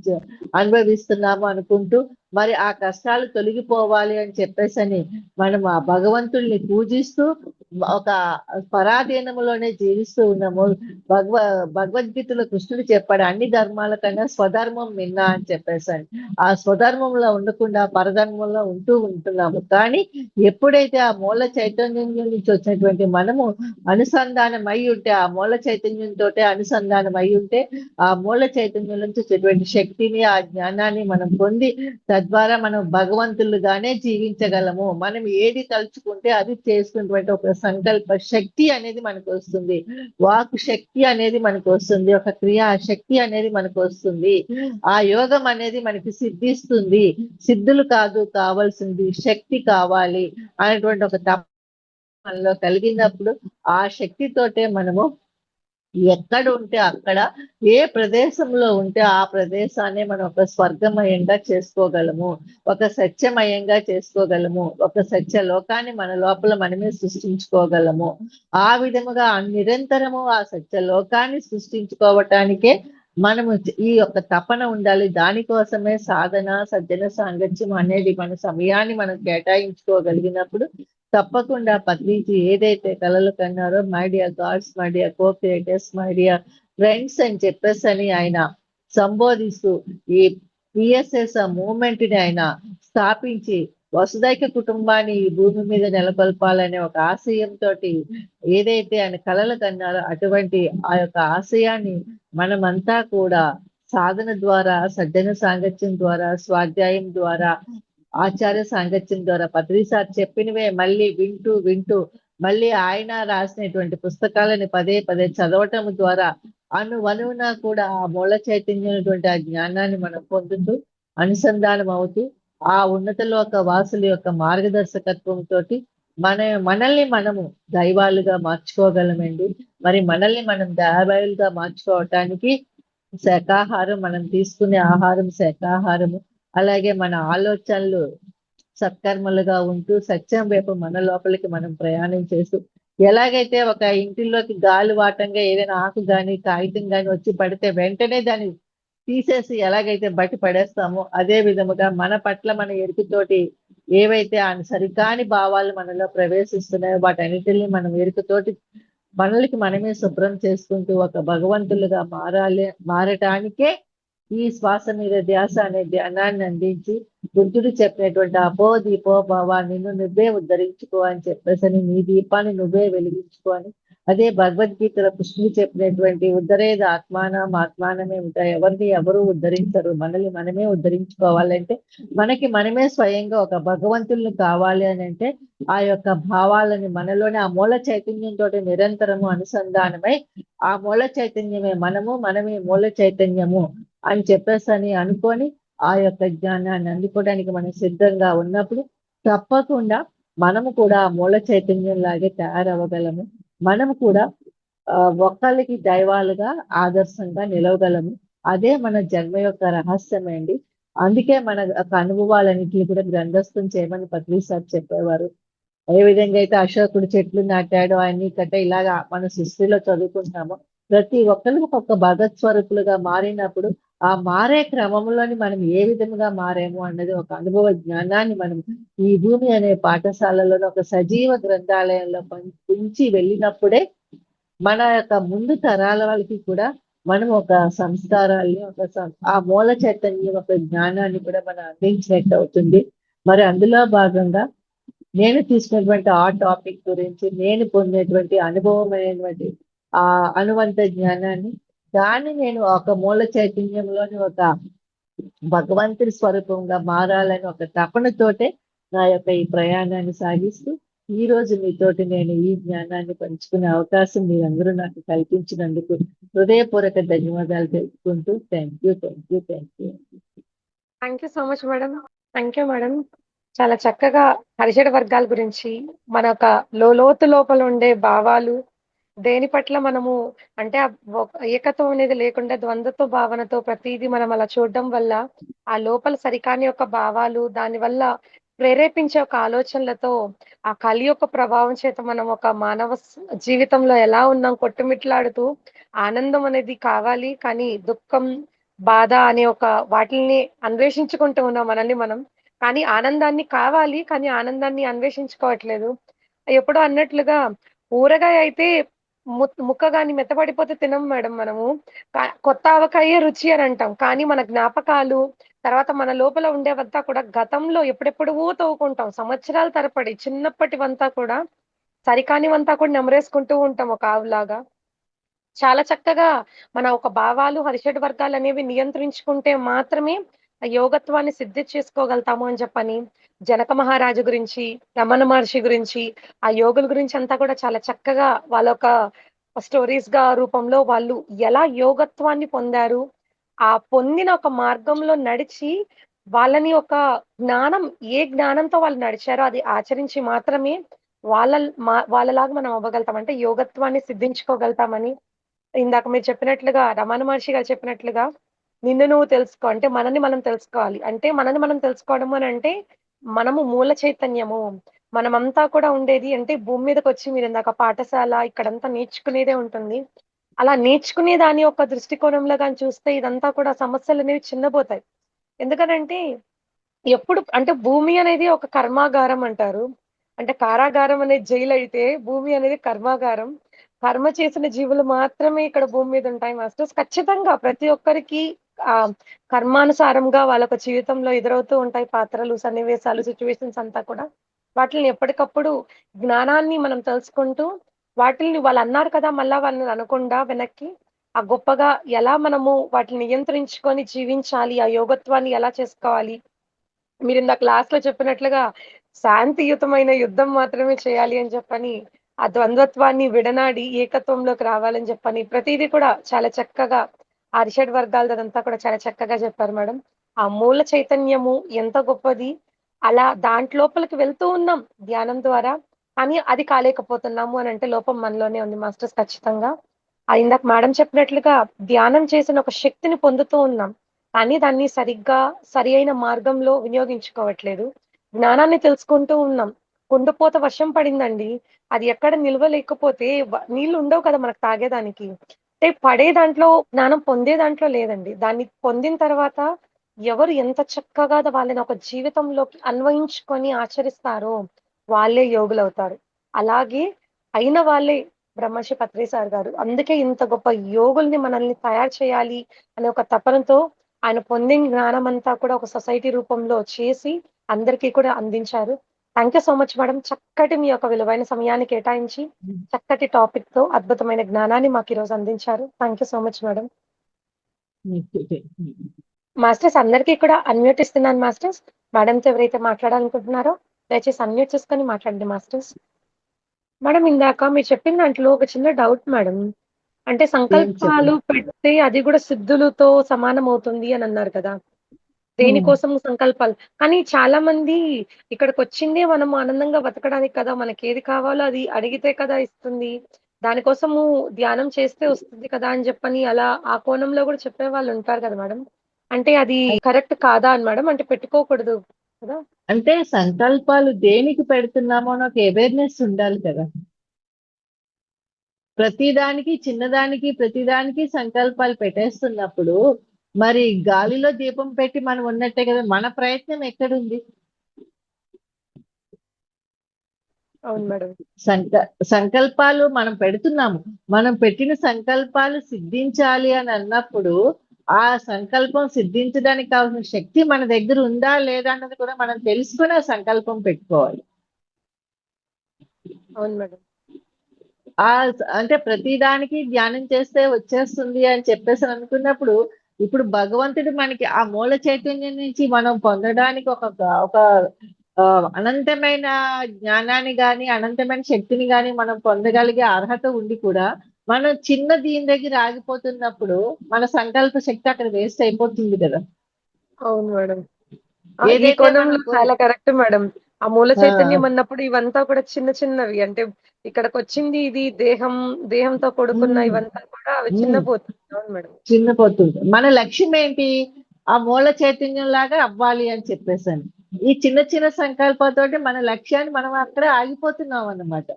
S2: అనుభవిస్తున్నాము అనుకుంటూ మరి ఆ కష్టాలు తొలగిపోవాలి అని చెప్పేసని మనం ఆ భగవంతుల్ని పూజిస్తూ ఒక పరాధీనములోనే జీవిస్తూ ఉన్నాము. భగవద్గీతలో కృష్ణుడు చెప్పాడు, అన్ని ధర్మాల కన్నా స్వధర్మం మిన్నా అని చెప్పేసని. ఆ స్వధర్మంలో ఉండకుండా పరధర్మంలో ఉంటున్నాము. కానీ ఎప్పుడైతే ఆ మూల చైతన్యం నుంచి వచ్చినటువంటి మనము అనుసంధానం అయి ఉంటే, ఆ మూల చైతన్యంతో అనుసంధానం అయి ఉంటే, ఆ మూల చైతన్యం నుంచి వచ్చేటువంటి శక్తిని, ఆ జ్ఞానాన్ని మనం పొంది తద్వారా మనం భగవంతులుగానే జీవించగలము. మనం ఏది తలుచుకుంటే అది చేసుకున్నటువంటి ఒక సంకల్ప శక్తి అనేది మనకు వస్తుంది. వాక్ శక్తి అనేది మనకు వస్తుంది. ఒక క్రియా శక్తి అనేది మనకు వస్తుంది. ఆ యోగం అనేది మనకి సిద్ధిస్తుంది. సిద్ధులు కాదు కావాల్సింది, శక్తి కావాలి అనేటువంటి ఒక మనలో కలిగినప్పుడు ఆ శక్తితోటే మనము ఎక్కడ ఉంటే అక్కడ, ఏ ప్రదేశంలో ఉంటే ఆ ప్రదేశాన్ని మనం ఒక స్వర్గమయంగా చేసుకోగలము, ఒక సత్యమయంగా చేసుకోగలము, ఒక సత్య లోకాన్ని మన లోపల మనమే సృష్టించుకోగలము. ఆ విధముగా నిరంతరము ఆ సత్య లోకాన్ని సృష్టించుకోవటానికే మనము ఈ యొక్క తపన ఉండాలి. దానికోసమే సాధన, సజ్జన సాంగత్యం అనేది మన సమయాన్ని మనం కేటాయించుకోగలిగినప్పుడు తప్పకుండా పత్రిజీ ఏదైతే కలలు కన్నారో, my dear gods, my dear co creators, my dear friends అని చెప్పేసి ఆయన సంబోధిస్తూ ఈ పిఎస్ఎస్ మూవ్మెంట్ ని ఆయన స్థాపించి వసుదైక కుటుంబాన్ని ఈ భూమి మీద నెలకొల్పాలనే ఒక ఆశయంతో ఏదైతే ఆయన కలలు కన్నారో అటువంటి ఆ యొక్క ఆశయాన్ని మనమంతా కూడా సాధన ద్వారా, సజ్జన సాంగత్యం ద్వారా, స్వాధ్యాయం ద్వారా, ఆచార్య సాంగత్యం ద్వారా పత్రి సార్ చెప్పినవే మళ్ళీ వింటూ వింటూ మళ్ళీ ఆయన రాసినటువంటి పుస్తకాలని పదే పదే చదవటం ద్వారా అనువనువున కూడా ఆ మూల చైతన్యమైనటువంటి ఆ జ్ఞానాన్ని మనం పొందుతూ అనుసంధానం అవుతూ ఆ ఉన్నత లోక వాసుల యొక్క మార్గదర్శకత్వంతో మనల్ని మనము దైవాలుగా మార్చుకోగలమండి. మరి మనల్ని మనం దైవాలుగా మార్చుకోవటానికి శాకాహారం, మనం తీసుకునే ఆహారం శాకాహారము, అలాగే మన ఆలోచనలు సత్కర్మలుగా ఉంటూ సత్యం వైపు మన లోపలికి మనం ప్రయాణం చేస్తూ ఎలాగైతే ఒక ఇంటిలోకి గాలి వాటంగా ఏదైనా ఆకు గాని కాగితం గాని వచ్చి పడితే వెంటనే దాన్ని తీసేసి ఎలాగైతే బట్టి పడేస్తామో అదే విధముగా మన పట్ల మన ఎరుకుతోటి ఏవైతే ఆ సరికాని భావాలు మనలో ప్రవేశిస్తున్నాయో వాటన్నిటిని మనం ఎరుకుతోటి మనల్ని మనమే శుభ్రం చేసుకుంటూ ఒక భగవంతులుగా మారటానికే ఈ శ్వాస మీద ధ్యాస అనే ధ్యానాన్ని అందించి బుద్ధుడు చెప్పినటువంటి అపో దీపో భవ, నిన్ను నువ్వే ఉద్ధరించుకో అని చెప్పేసి నీ దీపాన్ని నువ్వే వెలిగించుకో అని అదే భగవద్గీతలో కృష్ణుడు చెప్పినటువంటి ఉద్ధరేది ఆత్మానం ఆత్మానమే ఉంటాయి, ఎవరిని ఎవరు ఉద్ధరించరు, మనల్ని మనమే ఉద్ధరించుకోవాలంటే మనకి మనమే స్వయంగా ఒక భగవంతుల్ని కావాలి అని అంటే ఆ యొక్క భావాలని మనలోనే ఆ మూల చైతన్యంతో నిరంతరము అనుసంధానమై ఆ మూల చైతన్యమే మనము, మనమే మూల చైతన్యము అని చెప్పేసి అని అనుకొని ఆ యొక్క జ్ఞానాన్ని అందుకోవడానికి మనం సిద్ధంగా ఉన్నప్పుడు తప్పకుండా మనము కూడా ఆ మూల చైతన్యం లాగే తయారవ్వగలము. మనము కూడా ఒక్కళ్ళకి దైవాలుగా ఆదర్శంగా నిలవగలము. అదే మన జన్మ యొక్క రహస్యమే అండి. అందుకే మన యొక్క అనుభవాలన్నిటిని కూడా గ్రంథస్థం చేయమని పత్రి సార్ చెప్పేవారు. ఏ విధంగా అయితే అశోకుడు చెట్లు నాటాడో అన్ని కంటే ఇలాగా మన సృష్టిలో చదువుకుంటామో ప్రతి ఒక్కరు ఒక్కొక్క భగత్ స్వరూపులుగా మారినప్పుడు ఆ మారే క్రమంలోని మనం ఏ విధంగా మారాము అన్నది ఒక అనుభవ జ్ఞానాన్ని మనం ఈ భూమి అనే పాఠశాలలో ఒక సజీవ గ్రంథాలయంలో ఉంచి వెళ్ళినప్పుడే మన యొక్క ముందు తరాల వాళ్ళకి కూడా మనం ఒక సంస్కారాల్ని ఆ మూల చైతన్యం ఒక జ్ఞానాన్ని కూడా మనం అందించినట్టు అవుతుంది. మరి అందులో భాగంగా నేను తీసుకున్నటువంటి ఆ టాపిక్ గురించి నేను పొందినటువంటి అనుభవమైనటువంటి ఆ అనువంత జ్ఞానాన్ని దాన్ని నేను ఒక మూల చైతన్యంలోని ఒక భగవంతుడి స్వరూపంగా మారాలని ఒక తపనతోటే నా యొక్క ఈ ప్రయాణాన్ని సాగిస్తూ ఈ రోజు మీతోటి నేను ఈ జ్ఞానాన్ని పంచుకునే అవకాశం మీరందరూ నాకు కల్పించినందుకు హృదయపూర్వక ధన్యవాదాలు తెలుపుకుంటూ thank you.
S1: Thank you so much madam. Thank you madam. చాలా చక్కగా హరిషడ్ వర్గాల గురించి మన యొక్క లోతు లోపల ఉండే భావాలు దేని పట్ల మనము అంటే ఏకత్వం అనేది లేకుండా ద్వంద్వత్వ భావనతో ప్రతిదీ మనం అలా చూడడం వల్ల ఆ లోపల సరికాని యొక్క భావాలు దాని వల్ల ప్రేరేపించే ఒక ఆలోచనలతో ఆ కలి యొక్క ప్రభావం చేత మనం ఒక మానవ జీవితంలో ఎలా ఉన్నాం కొట్టుమిట్లాడుతూ ఆనందం అనేది కావాలి కానీ దుఃఖం బాధ అనే ఒక వాటిల్ని అన్వేషించుకుంటూ ఉన్నాం మనల్ని మనం. కానీ ఆనందాన్ని కావాలి కానీ ఆనందాన్ని అన్వేషించుకోవట్లేదు. ఎప్పుడో అన్నట్లుగా ఊరగాయ అయితే ముక్క గాని మెత్తబడిపోతే తినం మేడం మనము. కొత్త ఆవకాయే రుచి అని అంటాం. కానీ మన జ్ఞాపకాలు, తర్వాత మన లోపల ఉండేవంతా కూడా గతంలో ఎప్పుడెప్పుడువో తవ్వుకుంటాం. సంవత్సరాల తరబడి చిన్నప్పటివంతా కూడా సరికానివంతా కూడా నెమరేసుకుంటూ ఉంటాం ఒక ఆవులాగా. చాలా చక్కగా మన ఒక భావాలు, హరిషడ్ వర్గాలనేవి నియంత్రించుకుంటే మాత్రమే ఆ యోగత్వాన్ని సిద్ధి చేసుకోగలుగుతాము అని చెప్పని, జనక మహారాజు గురించి, రమణ మహర్షి గురించి, ఆ యోగుల గురించి అంతా కూడా చాలా చక్కగా వాళ్ళొక స్టోరీస్‌గా రూపంలో వాళ్ళు ఎలా యోగత్వాన్ని పొందారు, ఆ పొందిన ఒక మార్గంలో నడిచి వాళ్ళని ఒక జ్ఞానం ఏ జ్ఞానంతో వాళ్ళు నడిచారో అది ఆచరించి మాత్రమే వాళ్ళలాగా మనం అవ్వగలుగుతాం. అంటే యోగత్వాన్ని సిద్ధించుకోగలుగుతామని ఇందాక మీరు చెప్పినట్లుగా రమణ మహర్షి గారు చెప్పినట్లుగా నిన్ను నువ్వు తెలుసుకో. అంటే మనని మనం తెలుసుకోవాలి. అంటే మనని మనం తెలుసుకోవడం అనంటే మనము మూల చైతన్యము. మనమంతా కూడా ఉండేది అంటే భూమి మీదకొచ్చి మీరిందాక పాఠశాల ఇక్కడంతా నేర్చుకునేదే ఉంటుంది. అలా నేర్చుకునే దాని యొక్క దృష్టికోణంలో గాని చూస్తే ఇదంతా కూడా సమస్యలనేవి చిన్నబోతాయి. ఎందుకనంటే ఎప్పుడు అంటే భూమి అనేది ఒక కర్మాగారం అంటారు. అంటే కారాగారం అనేది జైలయితే, భూమి అనేది కర్మాగారం. కర్మ చేసిన జీవులు మాత్రమే ఇక్కడ భూమి మీద ఉంటాయి మాస్టర్స్. ఖచ్చితంగా ప్రతి ఒక్కరికి కర్మానుసారంగా వాళ్ళొక జీవితంలో ఎదురవుతూ ఉంటాయి పాత్రలు, సన్నివేశాలు, సిట్యుయేషన్స్ అంతా కూడా. వాటిల్ని ఎప్పటికప్పుడు జ్ఞానాన్ని మనం తెలుసుకుంటూ, వాటిల్ని వాళ్ళన్నారు కదా! మళ్ళా వాళ్ళని అనకుండా వెనక్కి, ఆ గొప్పగా ఎలా మనము వాటిని నియంత్రించుకొని జీవించాలి, ఆ యోగత్వాన్ని ఎలా చేసుకోవాలి మీరిందాక క్లాస్‌లో చెప్పినట్లుగా శాంతియుతమైన యుద్ధం మాత్రమే చేయాలి అని చెప్పని, ఆ ద్వంద్వత్వాన్ని విడనాడి ఏకత్వంలోకి రావాలని చెప్పని, ప్రతీదీ కూడా చాలా చక్కగా ఆ అరిషడ్ వర్గాలదంతా కూడా చాలా చక్కగా చెప్పారు మేడం. ఆ మూల చైతన్యము ఎంత గొప్పది. అలా దాంట్లోపలికి వెళ్తూ ఉన్నాం ధ్యానం ద్వారా. కానీ అది కాలేకపోతున్నాము అనంటే లోపం మనలోనే ఉంది మాస్టర్స్ ఖచ్చితంగా. ఇందాక మేడం చెప్పినట్లుగా ధ్యానం చేసిన ఒక శక్తిని పొందుతూ ఉన్నాం. కానీ దాన్ని సరిగ్గా సరి అయిన మార్గంలో వినియోగించుకోవట్లేదు. జ్ఞానాన్ని తెలుసుకుంటూ ఉన్నాం. కుండపోత వర్షం పడిందండి. అది ఎక్కడ నిల్వ లేకపోతే నీళ్లు ఉండవు కదా మనకు తాగేదానికి. అంటే పడే దాంట్లో జ్ఞానం పొందే దాంట్లో లేదండి. దాన్ని పొందిన తర్వాత ఎవరు ఎంత చక్కగా వాళ్ళని ఒక జీవితంలోకి అన్వయించుకొని ఆచరిస్తారో వాళ్ళే యోగులవుతారు. అలాగే అయిన వాళ్ళే బ్రహ్మర్షి పత్రి సార్ గారు. అందుకే ఇంత గొప్ప యోగుల్ని మనల్ని తయారు చేయాలి అనే ఒక తపనతో ఆయన పొందిన జ్ఞానమంతా కూడా ఒక సొసైటీ రూపంలో చేసి అందరికీ కూడా అందించారు. Thank you so much madam. చక్కటి మీ యొక్క విలువైన సమయాన్ని కేటాయించి, చక్కటి టాపిక్‌తో అద్భుతమైన జ్ఞానాన్ని మాకు ఈరోజు అందించారు. Thank you so much madam. Masters అందరికీ కూడా అన్‌మ్యూట్ ఇస్తున్నాను మాస్టర్స్. మేడంతో ఎవరైతే మాట్లాడాలనుకుంటున్నారో దయచేసి అన్‌మ్యూట్ చేసుకొని మాట్లాడండి మాస్టర్స్. మేడం ఇందాక మీరు చెప్పిన దాంట్లో ఒక చిన్న డౌట్ మేడం. అంటే
S2: ఏం
S1: సంకల్పాలు
S2: చెప్పండి.
S1: పెడితే అది కూడా సిద్ధులతో సమానమవుతుంది అని అన్నారు కదా! దేనికోసం సంకల్పాలు. కానీ చాలా మంది ఇక్కడికొచ్చిందే మనము ఆనందంగా బతకడానికి కదా! మనకేది కావాలో అది అడిగితే కదా ఇస్తుంది. దానికోసము ధ్యానం చేస్తే వస్తుంది కదా! అని చెప్పని అలా ఆ కోణంలో గూడా చెప్పేవాళ్ళుంటారు కదా మేడం. అంటే అది కరెక్ట్ కాదా అని మేడం? అంటే పెట్టుకోకూడదు కదా!
S2: అంటే సంకల్పాలు దేనికి పెడుతున్నామో అని ఒక అవేర్నెస్ ఉండాలి కదా. ప్రతిదానికి చిన్నదానికి ప్రతిదానికి సంకల్పాలు పెట్టేస్తున్నప్పుడు మరి గాలిలో దీపం పెట్టి మనం ఉన్నట్టే కదా. మన ప్రయత్నం ఎక్కడుంది?
S1: అవును మేడం.
S2: సంకల్పాలు మనం పెడుతున్నాము. మనం పెట్టిన సంకల్పాలు సిద్ధించాలి అని అన్నప్పుడు ఆ సంకల్పం సిద్ధించడానికి కావాల్సిన శక్తి మన దగ్గర ఉందా లేదా అన్నది కూడా మనం తెలుసుకుని ఆ సంకల్పం పెట్టుకోవాలి.
S1: అవును మేడం.
S2: అంటే ప్రతిదానికి ధ్యానం చేస్తే వచ్చేస్తుంది అని చెప్పేసి అనుకున్నప్పుడు ఇప్పుడు భగవంతుడు మనకి ఆ మూల చైతన్యం నుంచి మనం పొందడానికి ఒక ఒక అనంతమైన జ్ఞానాన్ని గాని అనంతమైన శక్తిని గాని మనం పొందగలిగే అర్హత ఉండి కూడా మనం చిన్న దీని దగ్గర ఆగిపోతున్నప్పుడు మన సంకల్ప శక్తి అక్కడ వేస్ట్ అయిపోతుంది కదా.
S1: అవును మేడం. ఈ
S2: ఏదైతే మనం
S1: కోణంలో చాలా కరెక్ట్ మేడం. ఆ మూల
S2: ఆ,
S1: చైతన్యం అన్నప్పుడు ఇవంతా కూడా చిన్న చిన్నవి. అంటే ఇక్కడికొచ్చింది ఇది దేహంతో కూడుకున్న
S2: ఉమ్,
S1: ఇవంతా కూడా అవి
S2: ఉమ్.
S1: చిన్నపోతుంది. అవును మేడం.
S2: చిన్నపోతుంది. మన లక్ష్యం ఏంటి? ఆ మూల చైతన్యం లాగా అవ్వాలి అని చెప్పేసాను. ఈ చిన్న చిన్న సంకల్పంతోటి మన లక్ష్యాన్ని మనం అక్కడే ఆగిపోతున్నాం అన్నమాట.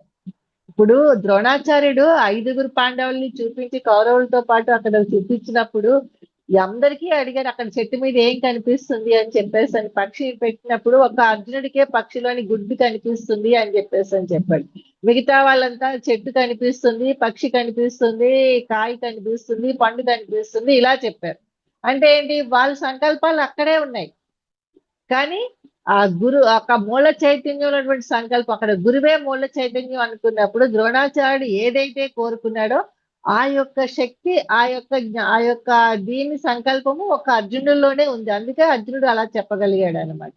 S2: ఇప్పుడు ద్రోణాచార్యుడు 5గురు పాండవుల్ని చూపించి కౌరవులతో పాటు అక్కడ చూపించినప్పుడు అందరికీ అడిగారు అక్కడ చెట్టు మీద ఏం కనిపిస్తుంది అని చెప్పేసి అని పక్షి పెట్టినప్పుడు ఒక అర్జునుడికే పక్షిలోని గుడ్డు కనిపిస్తుంది అని చెప్పేసి అని చెప్పాడు. మిగతా వాళ్ళంతా చెట్టు కనిపిస్తుంది, పక్షి కనిపిస్తుంది, కాయ కనిపిస్తుంది, పండు కనిపిస్తుంది ఇలా చెప్పారు. అంటే ఏంటి? వాళ్ళ సంకల్పాలు అక్కడే ఉన్నాయి. కానీ ఆ మూల చైతన్యం ఉన్నటువంటి సంకల్పం అక్కడ గురువే మూల చైతన్యం అనుకున్నప్పుడు ద్రోణాచార్యుడు ఏదైతే కోరుకున్నాడో ఆ యొక్క శక్తి ఆ యొక్క దీని సంకల్పము ఒక అర్జునుడిలోనే ఉంది. అందుకే అర్జునుడు అలా చెప్పగలిగాడు అనమాట.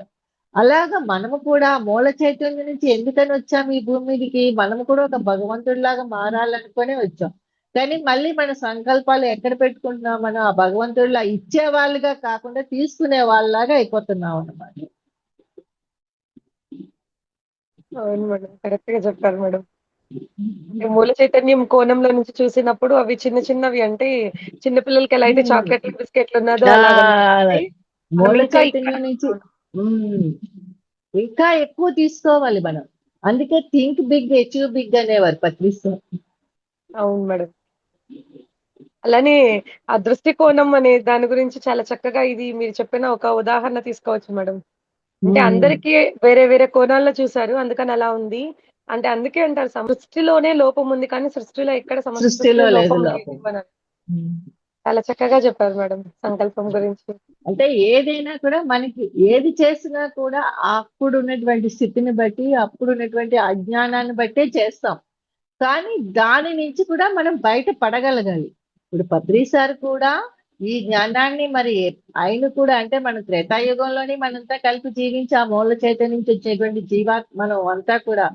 S2: అలాగా మనము కూడా మూల చైతన్యం నుంచి ఎందుకని వచ్చాము ఈ భూమి మీదకి? మనము కూడా ఒక భగవంతుడిలాగా మారాలనుకునే వచ్చాం. కానీ మళ్ళీ మన సంకల్పాలు ఎక్కడ పెట్టుకుంటున్నాం? మనం ఆ భగవంతుడిలా ఇచ్చే వాళ్ళుగా కాకుండా తీసుకునే వాళ్ళలాగా అయిపోతున్నాం అన్నమాట.
S1: అవును మేడం. కరెక్ట్‌గా చెప్పారు మేడం. అంటే మూల చైతన్యం కోణంలో నుంచి చూసినప్పుడు అవి చిన్న చిన్నవి అంటే చిన్న పిల్లలకి ఎలా అయితే చాక్లెట్‌లు, బిస్కెట్‌లు ఉన్నదో
S2: ఆ,
S1: అలాగనమాట. మనం
S2: మూల
S1: ఇంకా ఇక్కడ
S2: చైతన్యం నుంచి ఉమ్, ఇంకా ఎక్కువ తీసుకోవాలి మనం. అందుకే థింక్ బిగ్ అచీవ్ బిగ్ అనేవారు పత్రిస్తో.
S1: అవును మేడం. అలానే ఆ దృష్టికోణం అనే దాని గురించి చాలా చక్కగా ఇది మీరు చెప్పిన ఒక ఉదాహరణ తీసుకోవచ్చు మేడం. అంటే అందరికీ వేరే వేరే కోణాల్లో చూసారు. అందుకని అలా ఉంది. అంటే అందుకే అంటారు సృష్టిలోనే లోపం ఉంది. కానీ సృష్టిలో ఎక్కడ
S2: సృష్టిలో
S1: సృష్టిలో
S2: లేదు
S1: లోపం
S2: లోపం.
S1: లేదు అని. చాలా చక్కగా చెప్పారు మేడం సంకల్పం గురించి.
S2: అంటే ఏదైనా కూడా మనకి ఏది చేసినా కూడా అప్పుడు ఉన్నటువంటి స్థితిని బట్టి అప్పుడు ఉన్నటువంటి అజ్ఞానాన్ని బట్టే చేస్తాం. కానీ దాని నుంచి కూడా మనం బయట పడగలగాలి. ఇప్పుడు పత్రి సార్ కూడా ఈ జ్ఞానాన్ని మరి ఆయన కూడా అంటే మన త్రేతాయుగంలోనే మనంతా కలిపి జీవించి ఆ మూల చైతన్యం నుంచి వచ్చేటువంటి మనం అంతా కూడా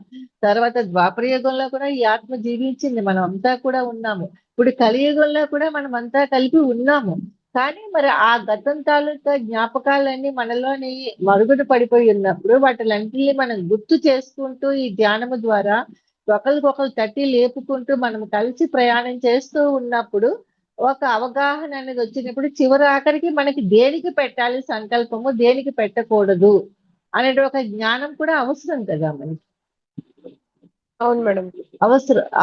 S2: తర్వాత ద్వాపర యుగంలో కూడా ఈ ఆత్మ జీవించింది. మనం అంతా కూడా ఉన్నాము. ఇప్పుడు కలియుగంలో కూడా మనం అంతా కలిపి ఉన్నాము. కానీ మరి ఆ గతం తాలూకా జ్ఞాపకాలన్నీ మనలోని మరుగున పడిపోయి ఉన్నప్పుడు వాటిలన్నింటినీ మనం గుర్తు చేసుకుంటూ ఈ ధ్యానము ద్వారా ఒకరికొకరు తట్టి లేపుకుంటూ మనం కలిసి ప్రయాణం చేస్తూ ఉన్నప్పుడు ఒక అవగాహన అనేది వచ్చినప్పుడు చివరి ఆఖరికి మనకి దేనికి పెట్టాలి సంకల్పము దేనికి పెట్టకూడదు అనే ఒక జ్ఞానం కూడా అవసరం కదా మనకి.
S1: అవును మేడం.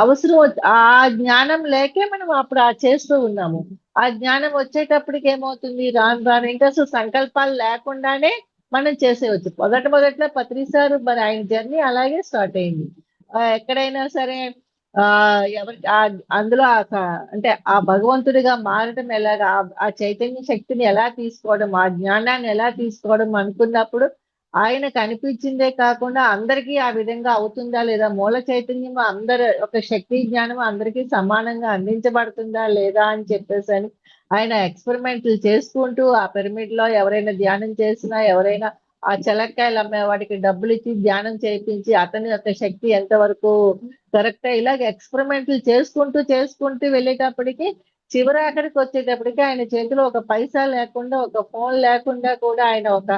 S2: అవసరం ఆ జ్ఞానం లేకే మనం అప్పుడు ఆ చేస్తూ ఉన్నాము. ఆ జ్ఞానం వచ్చేటప్పటికి ఏమవుతుంది? రాను రాను ఇంకా అసలు సంకల్పాలు లేకుండానే మనం చేసేవచ్చు. మొదట్లో పత్రిసారు మరి ఆయన జర్నీ అలాగే స్టార్ట్ అయింది. ఎక్కడైనా సరే ఎవరి అందులో అంటే ఆ భగవంతుడిగా మారటం ఎలాగా ఆ చైతన్య శక్తిని ఎలా తీసుకోవడం ఆ జ్ఞానాన్ని ఎలా తీసుకోవడం అనుకున్నప్పుడు ఆయన కనిపించిందే కాకుండా అందరికీ ఆ విధంగా అవుతుందా లేదా, మూల చైతన్యం అందరు ఒక శక్తి జ్ఞానం అందరికీ సమానంగా అందించబడుతుందా లేదా అని చెప్పేసి అని ఆయన ఎక్స్పెరిమెంట్లు చేసుకుంటూ ఆ పిరమిడ్ లో ఎవరైనా ధ్యానం చేసినా, ఎవరైనా ఆ చెలక్కాయలు అమ్మే వాడికి డబ్బులు ఇచ్చి ధ్యానం చేయించి అతని యొక్క శక్తి ఎంతవరకు కరెక్ట్ ఇలాగ ఎక్స్పెరిమెంట్లు చేసుకుంటూ చేసుకుంటూ వెళ్ళేటప్పటికి చివరాఖరికి వచ్చేటప్పటికి ఆయన చేతిలో ఒక పైసా లేకుండా, ఒక ఫోన్ లేకుండా కూడా ఆయన ఒక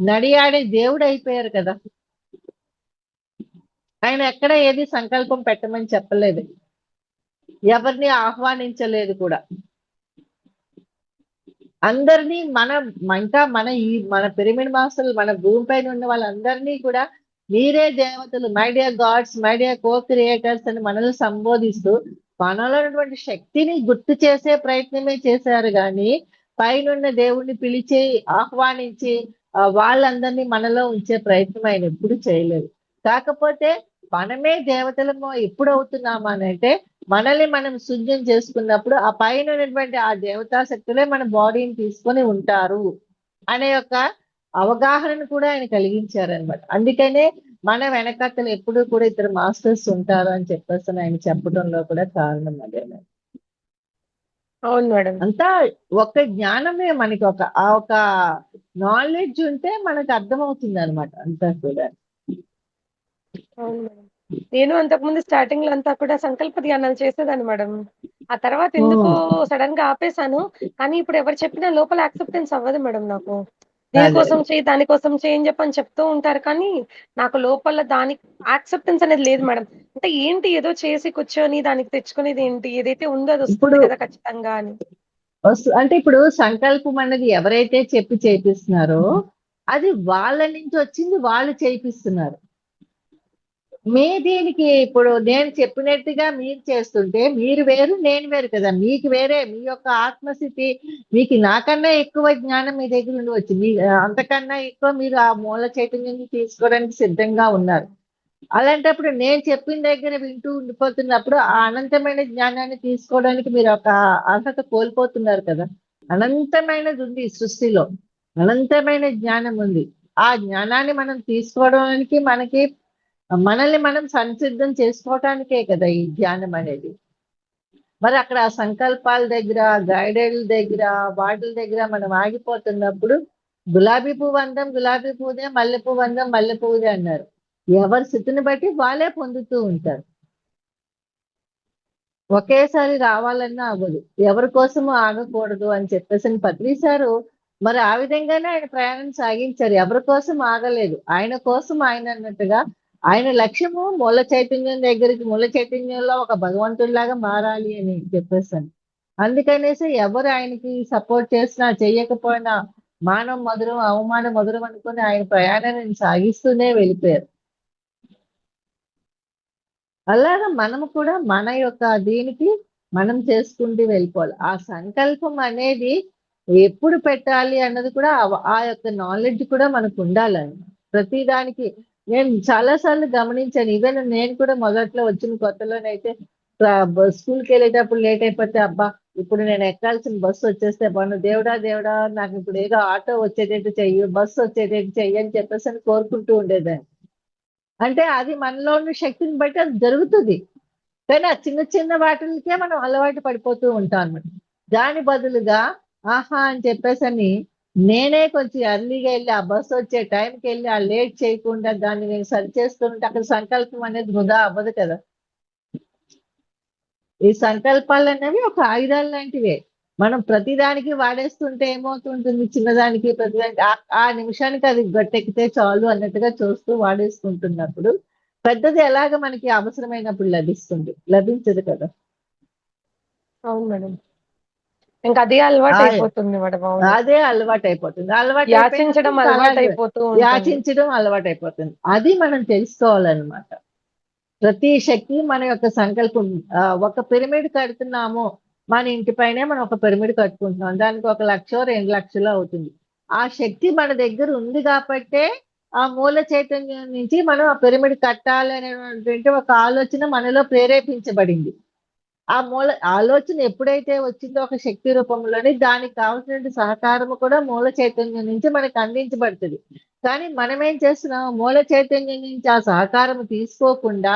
S2: నడియాడే దేవుడు అయిపోయారు కదా. ఆయన ఎక్కడ ఏది సంకల్పం పెట్టమని చెప్పలేదు, ఎవరిని ఆహ్వానించలేదు కూడా. అందరినీ ఇంకా మన పిరమిడ్ మాస్టర్లు మన భూమి పైన ఉన్న వాళ్ళందరినీ కూడా మీరే దేవతలు, my dear gods, my dear co creators అని మనల్ని సంబోధిస్తూ మనలో ఉన్నటువంటి శక్తిని గుర్తు చేసే ప్రయత్నమే చేశారు కానీ పైనున్న దేవుణ్ణి పిలిచి ఆహ్వానించి వాళ్ళందరినీ మనలో ఉంచే ప్రయత్నం ఆయన ఎప్పుడు చేయలేదు. కాకపోతే మనమే దేవతలము ఎప్పుడు అవుతున్నామా అని అంటే మనల్ని మనం శుద్ధ్యం చేసుకున్నప్పుడు ఆ పైన ఉన్నటువంటి ఆ దేవతా శక్తులే మన బాడీని తీసుకొని ఉంటారు అనే యొక్క అవగాహనను కూడా ఆయన కలిగించారనమాట. అందుకనే మన వెనకతలు ఎప్పుడు కూడా ఇద్దరు మాస్టర్స్ ఉంటారు అని చెప్పేసి ఆయన చెప్పడంలో కూడా కారణం అదే.
S1: అవును మేడం.
S2: అంతా ఒక జ్ఞానమే మనకి ఒక నాలెడ్జ్ ఉంటే మనకు అర్థమవుతుంది అనమాట అంతా కూడా.
S1: అవును మేడం. నేను అంతకుముందు స్టార్టింగ్ లో అంతా కూడా సంకల్ప ధ్యానాలు చేసేదాన్ని మేడం. ఆ తర్వాత ఎందుకో సడన్ గా ఆపేశాను. కానీ ఇప్పుడు ఎవరు చెప్పినా లోపల యాక్సెప్టెన్స్ అవ్వదు మేడం నాకు. దీనికోసం చెయ్యి, దానికోసం చెయ్యి అని చెప్పని చెప్తూ ఉంటారు కానీ నాకు లోపల దానికి యాక్సెప్టెన్స్ అనేది లేదు మేడం. అంటే ఏంటి ఏదో చేసి కూర్చొని దానికి తెచ్చుకునేది ఏంటి, ఏదైతే ఉందో అది వస్తుంది
S2: ఇప్పుడు
S1: కదా ఖచ్చితంగా అని.
S2: అంటే ఇప్పుడు సంకల్పం అన్నది ఎవరైతే చెప్పి చేపిస్తున్నారో అది వాళ్ళ నుంచి వచ్చింది, వాళ్ళు చేపిస్తున్నారు. దీనికి ఇప్పుడు నేను చెప్పినట్టుగా మీరు చేస్తుంటే మీరు వేరు, నేను వేరు కదా. మీకు వేరే మీ యొక్క ఆత్మస్థితి, మీకు నాకన్నా ఎక్కువ జ్ఞానం మీ దగ్గర ఉండవచ్చు, మీ అంతకన్నా ఎక్కువ మీరు ఆ మూల చైతన్యం తీసుకోవడానికి సిద్ధంగా ఉన్నారు. అలాంటప్పుడు నేను చెప్పిన దగ్గర వింటూ ఉండిపోతున్నప్పుడు ఆ అనంతమైన జ్ఞానాన్ని తీసుకోవడానికి మీరు ఒక అర్హత కోల్పోతున్నారు కదా. అనంతమైనది ఉంది సృష్టిలో, అనంతమైన జ్ఞానం ఉంది. ఆ జ్ఞానాన్ని మనం తీసుకోవడానికి మనల్ని మనం సంసిద్ధం చేసుకోవటానికే కదా ఈ ధ్యానం అనేది. మరి అక్కడ ఆ సంకల్పాల దగ్గర, గైడెడ్ దగ్గర, వాటి దగ్గర మనం ఆగిపోతున్నప్పుడు గులాబీ పువ్వు అందం గులాబీ పువ్వుదే, మల్లె పువ్వు అందం మల్లె పువ్వుదే అన్నారు. ఎవరి స్థితిని బట్టి వాళ్ళే పొందుతూ ఉంటారు. ఒకేసారి రావాలన్నా అవ్వదు, ఎవరి కోసము ఆగకూడదు అని చెప్పేసి పత్రిసారు మరి ఆ విధంగానే ఆయన ప్రయాణం సాగించారు. ఎవరి కోసం ఆగలేదు, ఆయన కోసం ఆయన అన్నట్టుగా. ఆయన లక్ష్యము మూల చైతన్యం దగ్గరికి, మూల చైతన్యంలో ఒక భగవంతుడిలాగా మారాలి అని చెప్పేసాను. అందుకనేసి ఎవరు ఆయనకి సపోర్ట్ చేసినా చెయ్యకపోయినా మానవ మధురం అవమానం మధురం అనుకుని ఆయన ప్రయాణాన్ని సాగిస్తూనే వెళ్ళిపోయారు. అలాగా మనము కూడా మన యొక్క దీనికి మనం చేసుకుంటూ వెళ్ళిపోవాలి. ఆ సంకల్పం అనేది ఎప్పుడు పెట్టాలి అన్నది కూడా ఆ యొక్క నాలెడ్జ్ కూడా మనకు ఉండాలని. ప్రతి దానికి నేను చాలా సార్లు గమనించాను. ఈవెన్ నేను కూడా మొదట్లో వచ్చిన కొత్తలోనైతే స్కూల్కి వెళ్ళేటప్పుడు లేట్ అయిపోతే అబ్బా ఇప్పుడు నేను ఎక్కాల్సిన బస్సు వచ్చేస్తే బాను, దేవుడా దేవుడా నాకు ఇప్పుడు ఏదో ఆటో వచ్చేటట్టు చెయ్యి, బస్సు వచ్చేటట్టు చెయ్యి అని చెప్పేసి అని కోరుకుంటూ ఉండేదాన్ని. అంటే అది మనలో ఉన్న శక్తిని బట్టి అది జరుగుతుంది. కానీ ఆ చిన్న చిన్న వాటికే మనం అలవాటు పడిపోతూ ఉంటాం అన్నమాట. దాని బదులుగా ఆహా అని చెప్పేసని నేనే కొంచెం ఎర్లీగా వెళ్ళి ఆ బస్సు వచ్చే టైంకి వెళ్ళి ఆ లేట్ చేయకుండా దాన్ని నేను సరి చేస్తుంటే అక్కడ సంకల్పం అనేది వృధా అవ్వదు కదా. ఈ సంకల్పాలు అనేవి ఒక ఆయుధాలు లాంటివే. మనం ప్రతిదానికి వాడేస్తుంటే ఏమవుతుంటుంది, చిన్నదానికి ప్రతిదానికి ఆ నిమిషానికి అది గట్టెక్కితే చాలు అన్నట్టుగా చూస్తూ వాడేసుకుంటున్నప్పుడు పెద్దది ఎలాగ మనకి అవసరమైనప్పుడు లభించదు కదా.
S1: అవును మేడం. ఇంకా అదే అలవాటు అయిపోతుంది మేడం. అవును,
S2: అదే అలవాటు అయిపోతుంది. అలవాటు
S1: యాచించడం అలవాటు అయిపోతూ ఉంటుంది.
S2: యాచించడం అలవాటు అయిపోతుంది. అది మనం తెలుసుకోవాలన్నమాట. ప్రతి శక్తి మన యొక్క సంకల్పం. ఒక పిరమిడ్ కడుతున్నాము, మన ఇంటి పైనే మనం ఒక పిరమిడ్ కట్టుకుంటున్నాం, దానికి 1,00,000 2,00,000 అవుతుంది. ఆ శక్తి మన దగ్గర ఉంది కాబట్టే ఆ మూల చైతన్యం నుంచి మనం ఆ పిరమిడ్ కట్టాలి అనేటువంటి ఒక ఆలోచన మనలో ప్రేరేపించబడింది. ఆ మూల ఆలోచన ఎప్పుడైతే వచ్చిందో ఒక శక్తి రూపంలోని దానికి కావాల్సిన సహకారము కూడా మూల చైతన్యం నుంచి మనకు అందించబడుతుంది. కానీ మనం ఏం చేస్తున్నాం, మూల చైతన్యం నుంచి ఆ సహకారం తీసుకోకుండా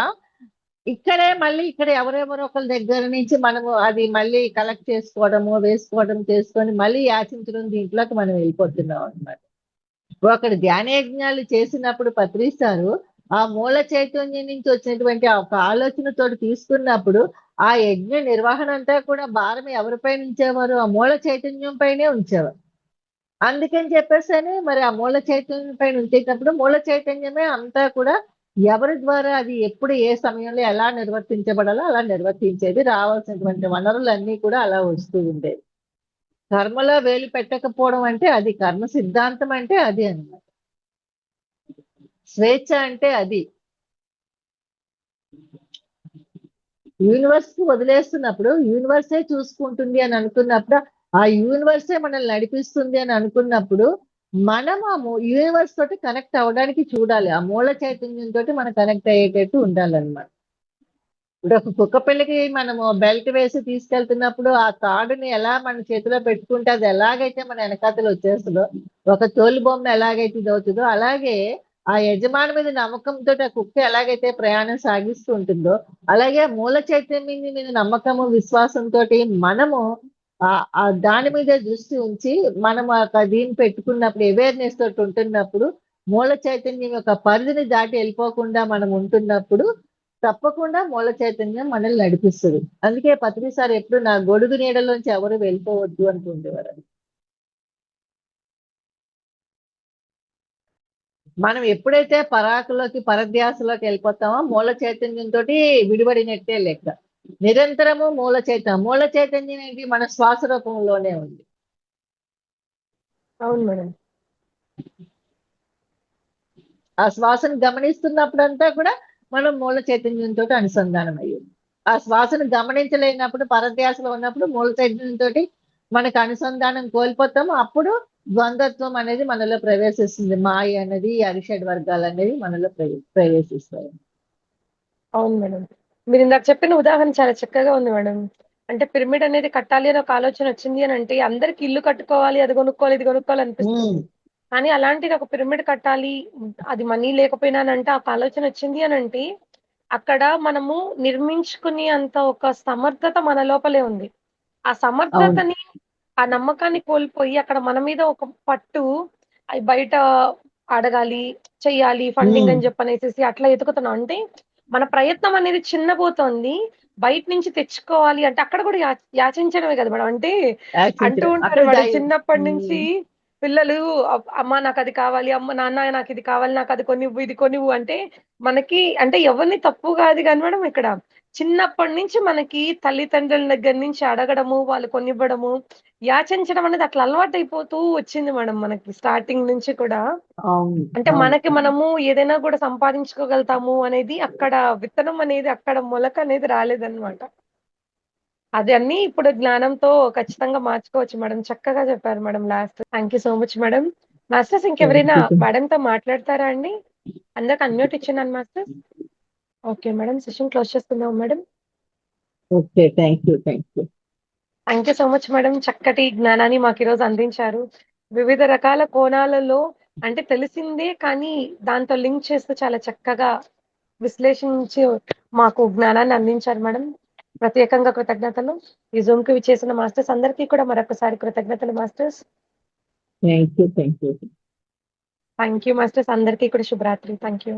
S2: ఇక్కడే మళ్ళీ ఇక్కడ ఎవరెవరో ఒకరి దగ్గర నుంచి మనము అది మళ్ళీ కలెక్ట్ చేసుకోవడము, వేసుకోవడం చేసుకొని మళ్ళీ యాచించడం దీంట్లోకి మనం వెళ్ళిపోతున్నాం అన్నమాట. ఒకడు ధ్యానయజ్ఞాలు చేసినప్పుడు పత్రిస్తారు ఆ మూల చైతన్యం నుంచి వచ్చినటువంటి ఆ ఒక ఆలోచనతోటి తీసుకున్నప్పుడు ఆ యజ్ఞ నిర్వహణ అంతా కూడా భారం ఎవరిపైన ఉంచేవారు, ఆ మూల చైతన్యం పైనే ఉంచేవారు. అందుకని చెప్పేసి మరి ఆ మూల చైతన్యం పైన ఉంచేటప్పుడు మూల చైతన్యమే అంతా కూడా ఎవరి ద్వారా అది ఎప్పుడు ఏ సమయంలో ఎలా నిర్వర్తించబడాలో అలా నిర్వర్తించేది. రావాల్సినటువంటి వనరులన్నీ కూడా అలా వస్తూ ఉండేవి. కర్మలో వేలు పెట్టకపోవడం అంటే అది, కర్మ సిద్ధాంతం అంటే అది అన్నమాట. స్వేచ్ఛ అంటే అది. యూనివర్స్ కి వదిలేస్తున్నప్పుడు యూనివర్సే చూసుకుంటుంది అని అనుకున్నప్పుడు, ఆ యూనివర్సే మనల్ని నడిపిస్తుంది అని అనుకున్నప్పుడు మనం ఆ యూనివర్స్ తోటి కనెక్ట్ అవ్వడానికి చూడాలి. ఆ మూల చైతన్యం తోటి మనం కనెక్ట్ అయ్యేటట్టు ఉండాలన్నమాట. ఇప్పుడు ఒక కుక్క పిల్లకి మనము బెల్ట్ వేసి తీసుకెళ్తున్నప్పుడు ఆ తాడుని ఎలా మన చేతిలో పెట్టుకుంటే అది ఎలాగైతే మన వెనకాతలు వచ్చేస్తుందో, ఒక తోలు బొమ్మ ఎలాగైతే ఇది అవుతుందో అలాగే ఆ యజమాని మీద నమ్మకంతో ఆ కుక్క ఎలాగైతే ప్రయాణం సాగిస్తూ ఉంటుందో అలాగే మూల చైతన్యం మీద నమ్మకము విశ్వాసంతో మనము ఆ దాని మీద దృష్టి ఉంచి మనం దీన్ని పెట్టుకున్నప్పుడు అవేర్నెస్ తోటి ఉంటున్నప్పుడు మూల చైతన్యం యొక్క పరిధిని దాటి వెళ్ళిపోకుండా మనం ఉంటున్నప్పుడు తప్పకుండా మూల చైతన్యం మనల్ని నడిపిస్తుంది. అందుకే పత్రిసారి ఎప్పుడు నా గొడుగు నీడలోంచి ఎవరు వెళ్ళిపోవద్దు అంటుండేవారు. మనం ఎప్పుడైతే పరాకులోకి పరధ్యాసలోకి వెళ్ళిపోతామో మూల చైతన్యంతో విడిపడినట్టే లెక్క. నిరంతరము మూల చైతన్యం ఏంటి, మన శ్వాస రూపంలోనే ఉంది.
S1: అవును మేడం.
S2: ఆ శ్వాసను గమనిస్తున్నప్పుడంతా కూడా మనం మూల చైతన్యంతో అనుసంధానం అయ్యింది. ఆ శ్వాసను గమనించలేనప్పుడు పరధ్యాసలో ఉన్నప్పుడు మూల చైతన్యంతో మనకు అనుసంధానం కోల్పోతాము. అప్పుడు ద్వంద్వత్వం అనేది మనలో ప్రవేశిస్తుంది. మాయ అనేది అరిషడ్ వర్గాలు అనేది మనలో ప్రవేశిస్తాయి.
S1: అవును మేడం. మీరు ఇందాక చెప్పిన ఉదాహరణ చాలా చక్కగా ఉంది మేడం. అంటే పిరమిడ్ అనేది కట్టాలి అని ఒక ఆలోచన వచ్చింది అని అంటే అందరికి ఇల్లు కట్టుకోవాలి, అది కొనుక్కోవాలి, ఇది కొనుక్కోవాలి అనిపిస్తుంది. కానీ అలాంటిది ఒక పిరమిడ్ కట్టాలి, అది మనీ లేకపోయినా అంటే ఒక ఆలోచన వచ్చింది అని అంటే అక్కడ మనము నిర్మించుకునే అంత ఒక సమర్థత మన లోపలే ఉంది. ఆ
S2: అవును.
S1: సమర్థతని, ఆ నమ్మకాన్ని కోల్పోయి అక్కడ మన మీద ఒక పట్టు బయట అడగాలి, చెయ్యాలి, ఫండింగ్ అని చెప్పనేసేసి అట్లా ఎతుకుతున్నాం. అంటే మన ప్రయత్నం అనేది చిన్నబోతోంది. బయట నుంచి తెచ్చుకోవాలి అంటే అక్కడ కూడా యాచించడమే కదా మేడం. అంటే అంటూ
S2: యాచించడం
S1: ఉంటారు
S2: అక్కడ
S1: మేడం చిన్నప్పటి నుంచి పిల్లలు అమ్మ నాకది కావాలి, అమ్మ నాన్న నాకిది కావాలి, నాకది కొనివ్వు, ఇది కొనివ్వు అంటే మనకి అంటే ఎవరిని తప్పు కాదు గాని మేడం ఇక్కడ చిన్నప్పటి నుంచి మనకి తల్లిదండ్రుల దగ్గర నుంచి అడగడము, వాళ్ళు కొనివ్వడము, యాచించడం అనేది అట్లా అలవాటైపోతూ వచ్చింది మేడం మనకి స్టార్టింగ్ నుంచి కూడా.
S2: అవును.
S1: అంటే
S2: అవును.
S1: మనకి మనము ఏదైనా కూడా సంపాదించుకోగలుగుతాము అనేది అక్కడ విత్తనం అనేది అక్కడ మొలక అనేది రాలేదన్నమాట. అది అన్నీ ఇప్పుడు జ్ఞానంతో ఖచ్చితంగా మార్చుకోవచ్చు మేడం. చక్కగా చెప్పారు madam last. Thank you so much madam. Masters ఇంకెవరైనా మేడంతో మాట్లాడతారా అండి? అందరికి అన్‌మ్యూట్ ఇచ్చేయండి masters. Okay madam. Session close చేసుకుందాం madam.
S2: Okay. Thank you. Thank you.
S1: Thank you so much madam. చక్కటి జ్ఞానాన్ని మాకీరోజు అందించారు. వివిధ రకాల కోణాలలో అంటే తెలిసిందే కానీ దాంతో లింక్ చేస్తూ చాలా చక్కగా విశ్లేషించి మాకు జ్ఞానాన్ని అందించారు మేడం. ప్రత్యేకంగా కృతజ్ఞతలు. ఈ జూమ్‌కి విచ్చేసిన మాస్టర్స్ అందరికీ కూడా మరొకసారి కృతజ్ఞతలు masters.
S2: Thank you. Thank you.
S1: Thank you masters. అందరికీ కూడా శుభరాత్రి. Thank you.